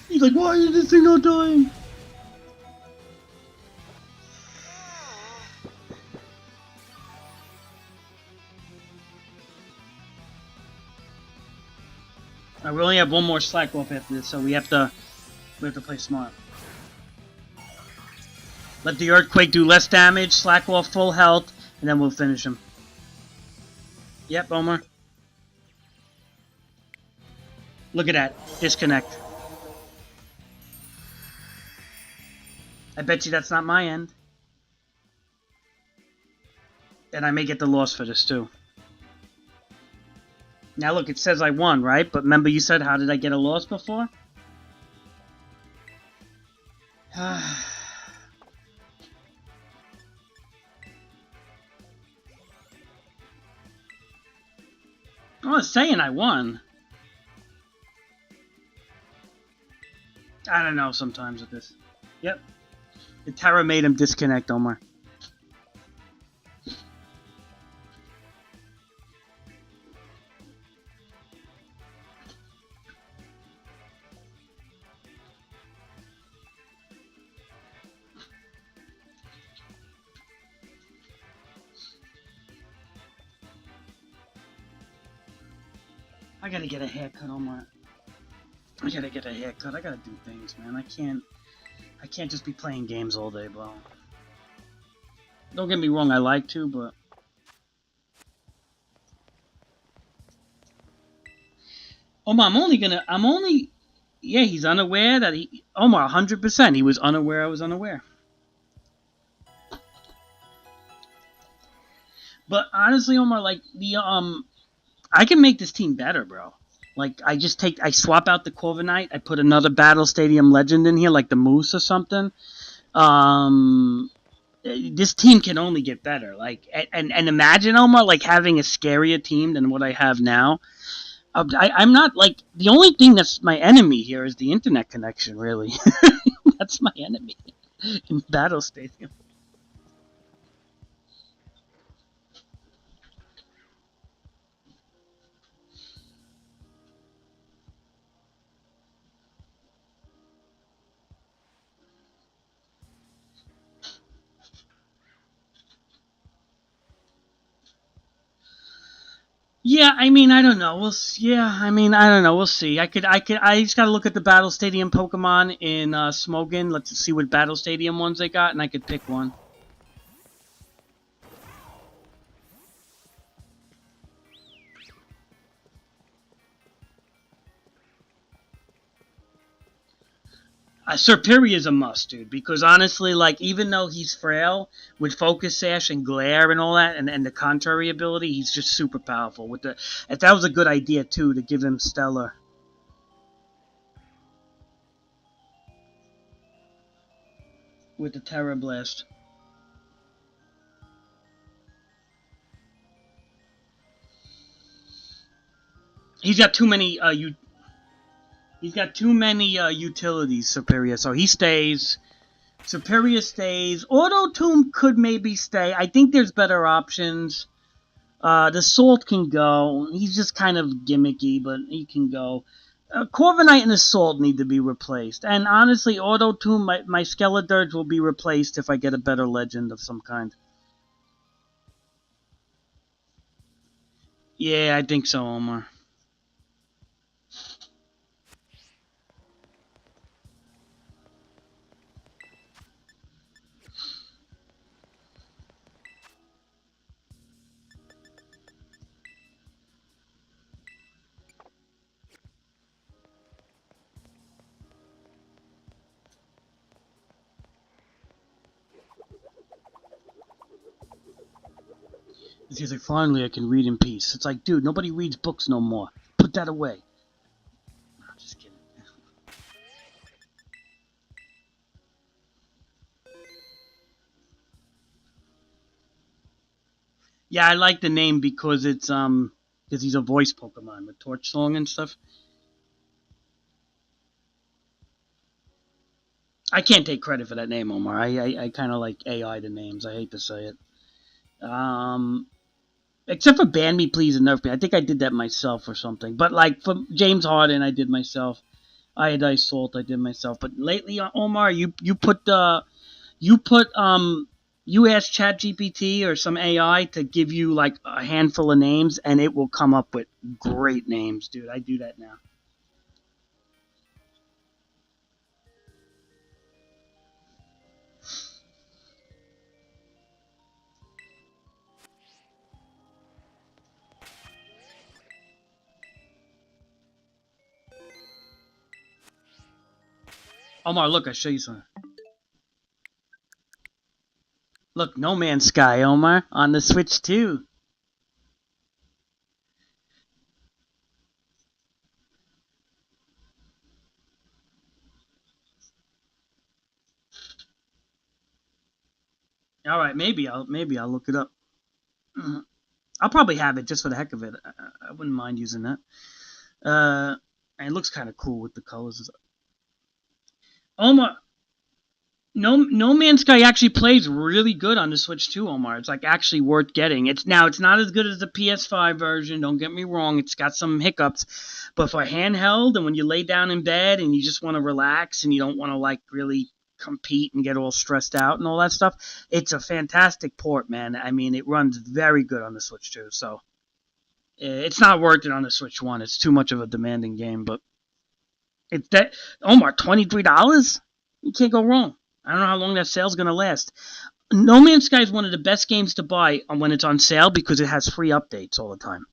He's like, why is this thing not dying? We only have one more slack off after this, so we have to play smart. Let the earthquake do less damage, slack off full health, and then we'll finish him. Yep, Omar. Look at that. Disconnect. I bet you that's not my end. And I may get the loss for this too. Now look, it says I won, right? But remember you said, how did I get a loss before? I was saying I won. I don't know sometimes with this. Yep. The Terra made him disconnect, Omar. I gotta get a haircut, Omar. I gotta get a haircut. I gotta do things, man. I can't just be playing games all day, bro. Don't get me wrong, I like to, but... Omar, yeah, he's unaware that he... Omar, 100%. He was unaware I was unaware. But honestly, Omar, like, I can make this team better, bro. Like, I swap out the Corviknight, I put another Battle Stadium Legend in here, like the Moose or something. This team can only get better. Like, and imagine, Omar, like, having a scarier team than what I have now. I'm not, like, the only thing that's my enemy here is the internet connection, really. That's my enemy in Battle Stadium. Yeah, I mean, I don't know. Yeah, I mean, I don't know. We'll see. I just gotta look at the Battle Stadium Pokemon in Smogon. Let's see what Battle Stadium ones they got, and I could pick one. Serperior is a must, dude. Because honestly, like, even though he's frail with Focus Sash and Glare and all that, and the contrary ability, he's just super powerful. With the, if that was a good idea too to give him Stellar with the Terra Blast. He's got too many he's got too many utilities, Superior. So he stays. Superior stays. Auto Tomb could maybe stay. I think there's better options. The Salt can go. He's just kind of gimmicky, but he can go. Corviknight and the Salt need to be replaced. And honestly, Auto Tomb, my Skeledirge will be replaced if I get a better legend of some kind. Yeah, I think so, Omar. He's like, finally, I can read in peace. It's like, dude, nobody reads books no more. Put that away. No, just kidding. Yeah, I like the name because it's because he's a voice Pokemon with Torch Song and stuff. I can't take credit for that name, Omar. I kind of like AI the names. I hate to say it. Um, except for Ban Me Please and Nerf Me. I think I did that myself or something. But like for James Harden, I did myself. Iodized Salt, I did myself. But lately, Omar, you put you ask ChatGPT or some AI to give you like a handful of names, and it will come up with great names, dude. I do that now. Omar, look, I show you something. Look, No Man's Sky, Omar, on the Switch too. All right, maybe I'll look it up. Mhm. I'll probably have it just for the heck of it. I wouldn't mind using that. And it looks kind of cool with the colors. Omar, No Man's Sky actually plays really good on the Switch too, Omar. It's like actually worth getting. It's not as good as the PS5 version. Don't get me wrong. It's got some hiccups, but for handheld and when you lay down in bed and you just want to relax and you don't want to like really compete and get all stressed out and all that stuff, it's a fantastic port, man. I mean, it runs very good on the Switch too. So it's not worth it on the Switch One. It's too much of a demanding game, but it's that Omar $23. You can't go wrong. I don't know how long that sale's gonna last. No Man's Sky is one of the best games to buy when it's on sale because it has free updates all the time.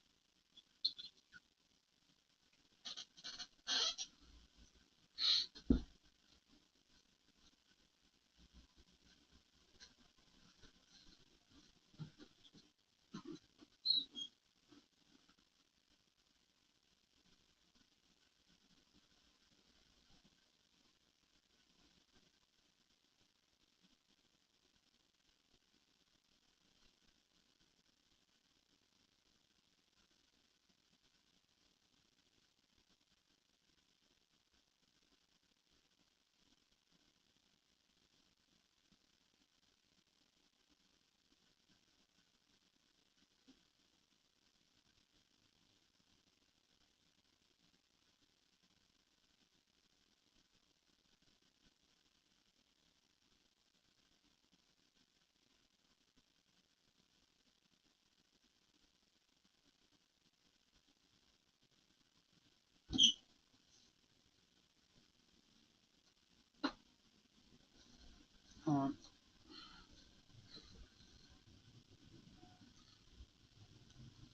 want.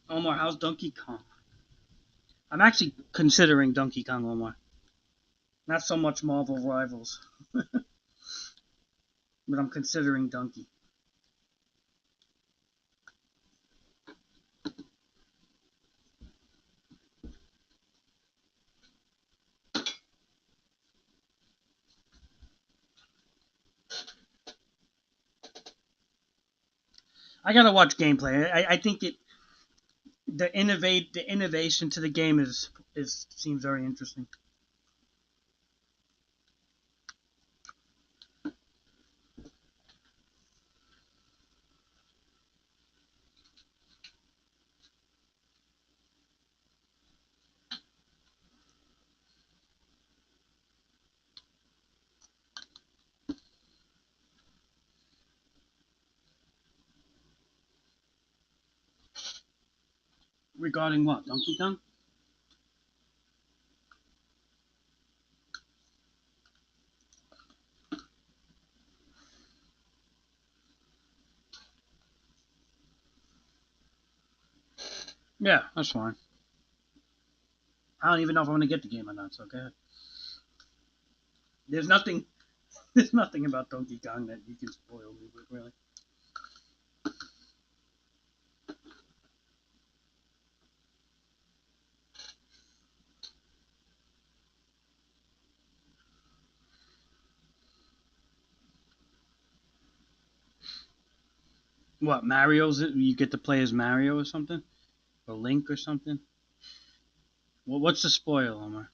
Omar, how's Donkey Kong? I'm actually considering Donkey Kong, Omar. Not so much Marvel Rivals, but I'm considering Donkey. I gotta watch gameplay. I think the innovation to the game is seems very interesting. Regarding what? Donkey Kong? Yeah, that's fine. I don't even know if I'm gonna get the game or not, so go ahead. There's nothing there's nothing about Donkey Kong that you can spoil me with, really. What, Mario's it? You get to play as Mario or something? Or Link or something? Well, what's the spoil, Omar?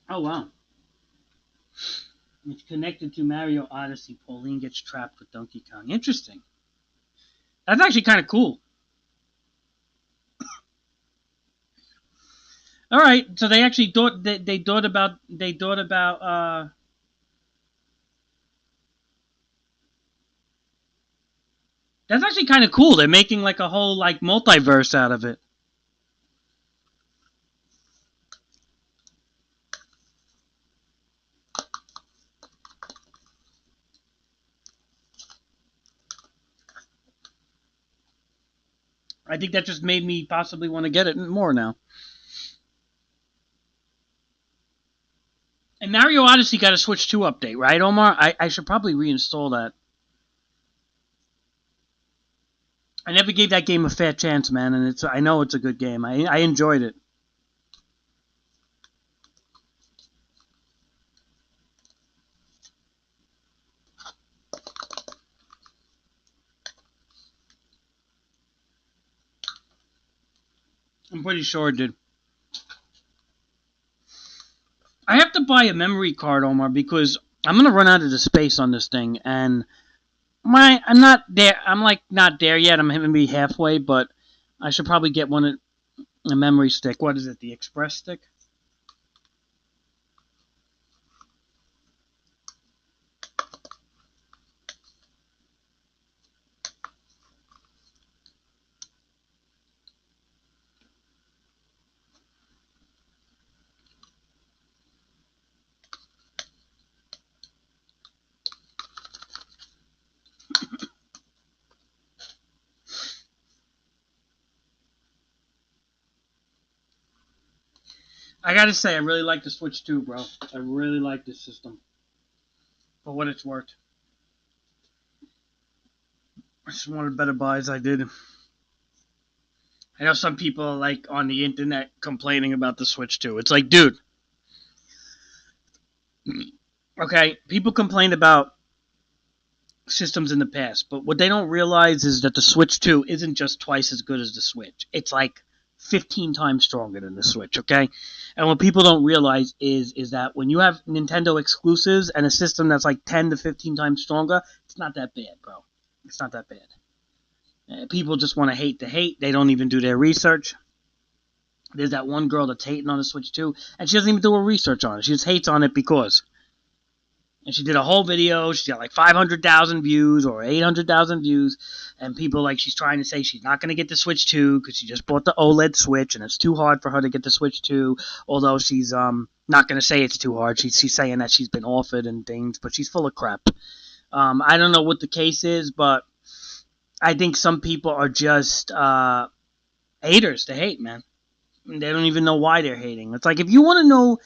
Oh, wow. It's connected to Mario Odyssey. Pauline gets trapped with Donkey Kong. Interesting. That's actually kind of cool. All right, so they actually thought they thought about that's actually kind of cool. They're making like a whole like multiverse out of it. I think that just made me possibly want to get it more now. And Mario Odyssey got a Switch 2 update, right, Omar? I should probably reinstall that. I never gave that game a fair chance, man, and I know it's a good game. I enjoyed it. I'm pretty sure it did. I have to buy a memory card, Omar, because I'm gonna run out of the space on this thing, and I'm not there. I'm like not there yet. I'm gonna be halfway, but I should probably get a memory stick. What is it? The Express stick? I gotta say, I really like the Switch 2, bro. I really like this system. For what it's worth. It's one of the better buys I did. I know some people like on the internet complaining about the Switch 2. It's like, dude. Okay, people complain about systems in the past, but what they don't realize is that the Switch 2 isn't just twice as good as the Switch. It's like 15 times stronger than the Switch, okay? And what people don't realize is that when you have Nintendo exclusives and a system that's like 10 to 15 times stronger, it's not that bad, bro. It's not that bad. People just want to hate the hate. They don't even do their research. There's that one girl that's hating on the Switch 2, and she doesn't even do her research on it. She just hates on it because. And she did a whole video. She got like 500,000 views or 800,000 views. And people like she's trying to say she's not going to get the Switch 2 because she just bought the OLED Switch and it's too hard for her to get the Switch 2. Although she's not going to say it's too hard. She's saying that she's been offered and things, but she's full of crap. I don't know what the case is, but I think some people are just haters to hate, man. They don't even know why they're hating. It's like if you want to know.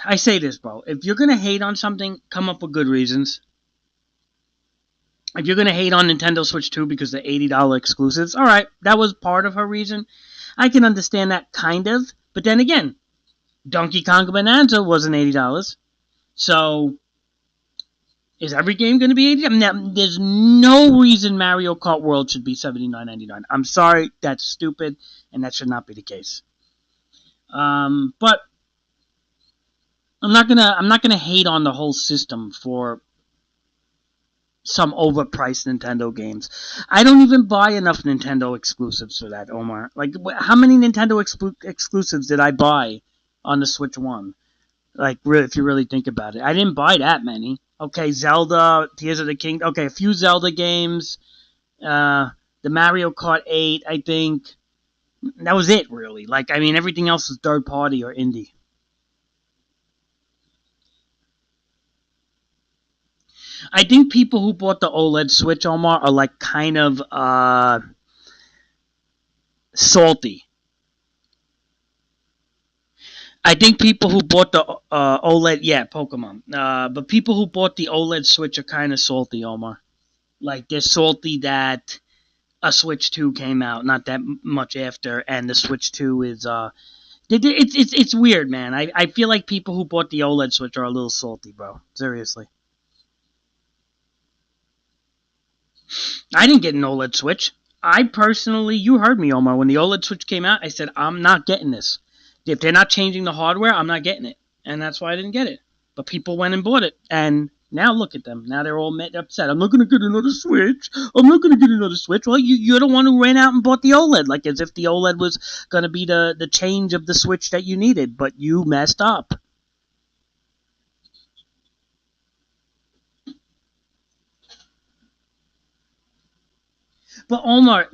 I say this, bro. If you're going to hate on something, come up with good reasons. If you're going to hate on Nintendo Switch 2 because they're $80 exclusives, alright, that was part of her reason. I can understand that kind of. But then again, Donkey Kong Bonanza wasn't $80. So, is every game going to be $80? Now, there's no reason Mario Kart World should be $79.99. I'm sorry, that's stupid, and that should not be the case. But I'm not gonna hate on the whole system for some overpriced Nintendo games. I don't even buy enough Nintendo exclusives for that, Omar. Like, how many Nintendo exclusives did I buy on the Switch 1? Like, really, if you really think about it. I didn't buy that many. Okay, Zelda, Tears of the Kingdom. Okay, a few Zelda games. The Mario Kart 8, I think. That was it, really. Like, I mean, everything else is third party or indie. I think people who bought the OLED Switch, Omar, are like kind of salty. I think people who bought the OLED, yeah, Pokemon. But people who bought the OLED Switch are kind of salty, Omar. Like they're salty that a Switch 2 came out not that much after, and the Switch 2 is it's weird, man. I feel like people who bought the OLED Switch are a little salty, bro. Seriously. I didn't get an OLED Switch. I personally, you heard me, Omar. When the OLED Switch came out, I said, I'm not getting this. If they're not changing the hardware, I'm not getting it. And that's why I didn't get it. But people went and bought it. And now look at them. Now they're all upset. I'm not going to get another Switch. I'm not going to get another Switch. Well, you're the one who ran out and bought the OLED. Like as if the OLED was going to be the change of the Switch that you needed. But you messed up. But Omar,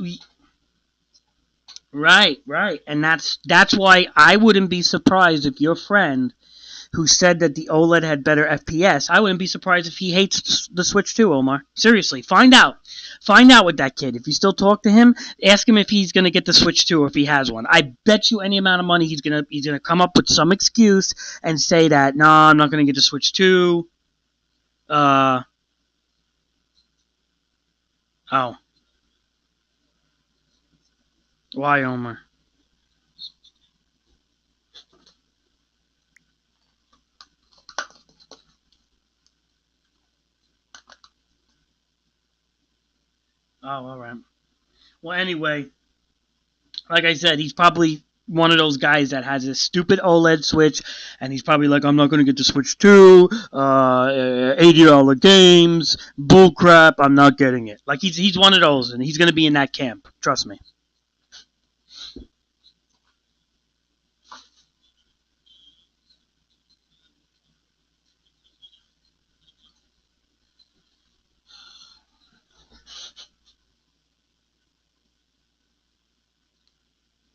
right, and that's why I wouldn't be surprised if your friend who said that the OLED had better FPS, I wouldn't be surprised if he hates the Switch too, Omar. Seriously, find out with that kid. If you still talk to him, ask him if he's gonna get the Switch 2 or if he has one. I bet you any amount of money he's gonna come up with some excuse and say that no, I'm not gonna get the Switch 2. Oh. Why, Omar? Oh, all right. Well, anyway, like I said, he's probably one of those guys that has a stupid OLED Switch, and he's probably like, I'm not going to get the Switch 2, $80 games, bullcrap, I'm not getting it. Like, he's one of those, and he's going to be in that camp. Trust me.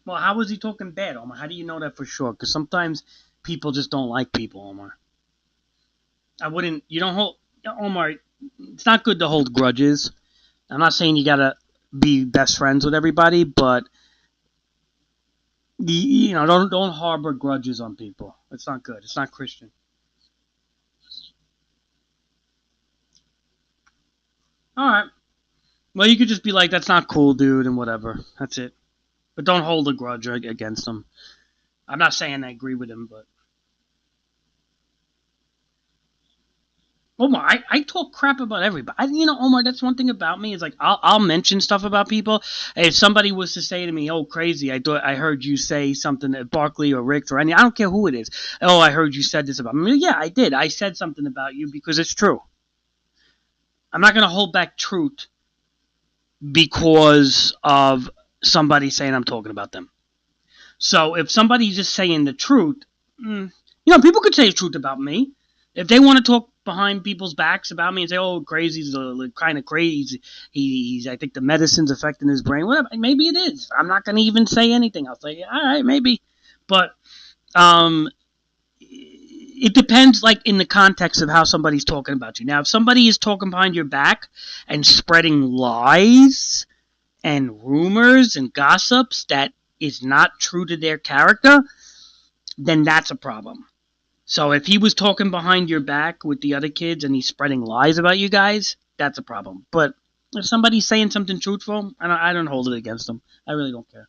Well, how was he talking bad, Omar? How do you know that for sure? Because sometimes people just don't like people, Omar. You don't hold, Omar, it's not good to hold grudges. I'm not saying you gotta be best friends with everybody, but, don't harbor grudges on people. It's not good. It's not Christian. Alright. Well, you could just be like, that's not cool, dude, and whatever. That's it. But don't hold a grudge against him. I'm not saying I agree with him, but Omar, I talk crap about everybody. Omar, that's one thing about me is like I'll mention stuff about people. If somebody was to say to me, "Oh, crazy! I heard you say something at Barkley or Rick or any. I don't care who it is. Oh, I heard you said this about me. Yeah, I did. I said something about you because it's true. I'm not gonna hold back truth because of somebody saying I'm talking about them. So if somebody's just saying the truth, people could say the truth about me. If they want to talk behind people's backs about me and say, "Oh, crazy's kind of crazy," he's I think the medicine's affecting his brain. Whatever, maybe it is. I'm not going to even say anything. I'll say, "All right, maybe," but um, it depends, like in the context of how somebody's talking about you. Now, if somebody is talking behind your back and spreading lies and rumors and gossips that is not true to their character, then that's a problem. So if he was talking behind your back with the other kids and he's spreading lies about you guys, that's a problem. But if somebody's saying something truthful, I don't hold it against them. I really don't care.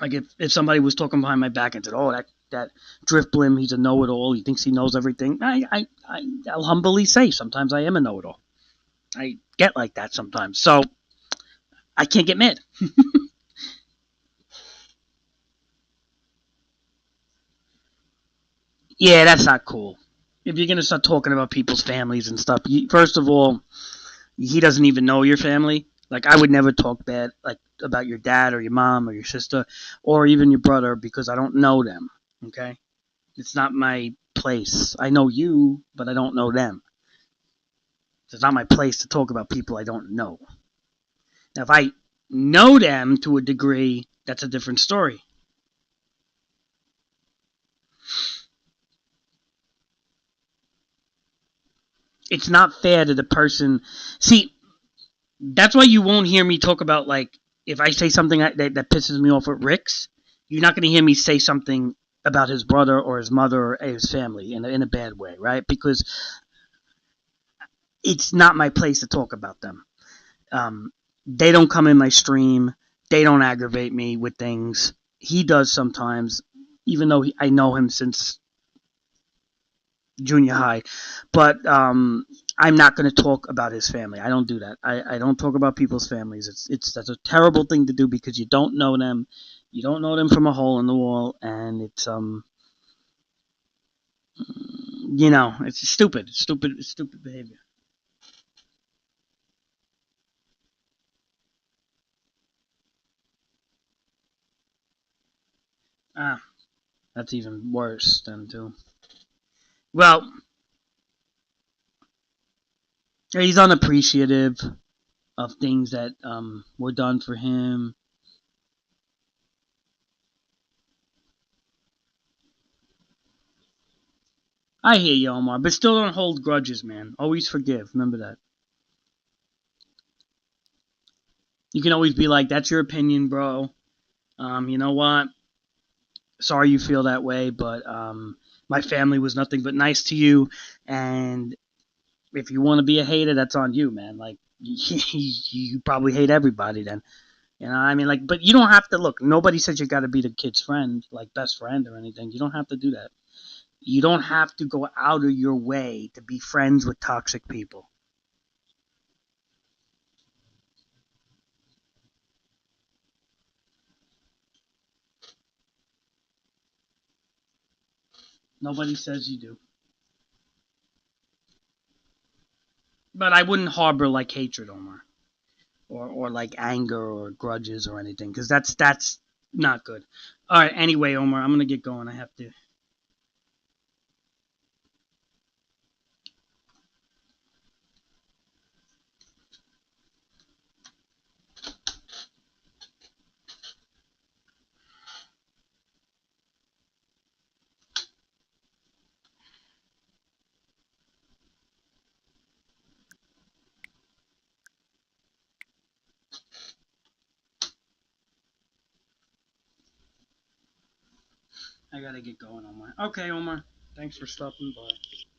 Like if somebody was talking behind my back and said, "Oh, that drift blim, he's a know-it-all. He thinks he knows everything," I'll humbly say sometimes I am a know-it-all. I get like that sometimes, so I can't get mad. Yeah, that's not cool. If you're gonna start talking about people's families and stuff, first of all, he doesn't even know your family. Like I would never talk bad like about your dad or your mom or your sister or even your brother because I don't know them. Okay, it's not my place. I know you, but I don't know them. It's not my place to talk about people I don't know. Now, if I know them to a degree, that's a different story. It's not fair to the person. See, that's why you won't hear me talk about, like, if I say something that pisses me off at Rick's, you're not going to hear me say something about his brother or his mother or his family in a bad way, right? Because it's not my place to talk about them. They don't come in my stream. They don't aggravate me with things. He does sometimes, even though I know him since junior high. But I'm not going to talk about his family. I don't do that. I don't talk about people's families. It's that's a terrible thing to do because you don't know them. You don't know them from a hole in the wall, and it's stupid. It's stupid behavior. Ah, that's even worse than too. Well, he's unappreciative of things that were done for him. I hear you, Omar, but still don't hold grudges, man. Always forgive. Remember that. You can always be like, "That's your opinion, bro. You know what? Sorry you feel that way, but my family was nothing but nice to you, and if you want to be a hater, that's on you, man. Like you probably hate everybody then." I mean, like, but you don't have to look. Nobody says you got to be the kid's friend, like best friend or anything. You don't have to do that. You don't have to go out of your way to be friends with toxic people. Nobody says you do. But I wouldn't harbor like hatred, Omar, or like anger or grudges or anything, because that's not good. All right. Anyway, Omar, I'm gonna get going. I have to. I gotta get going, Omar. Okay, Omar. Thanks for stopping by.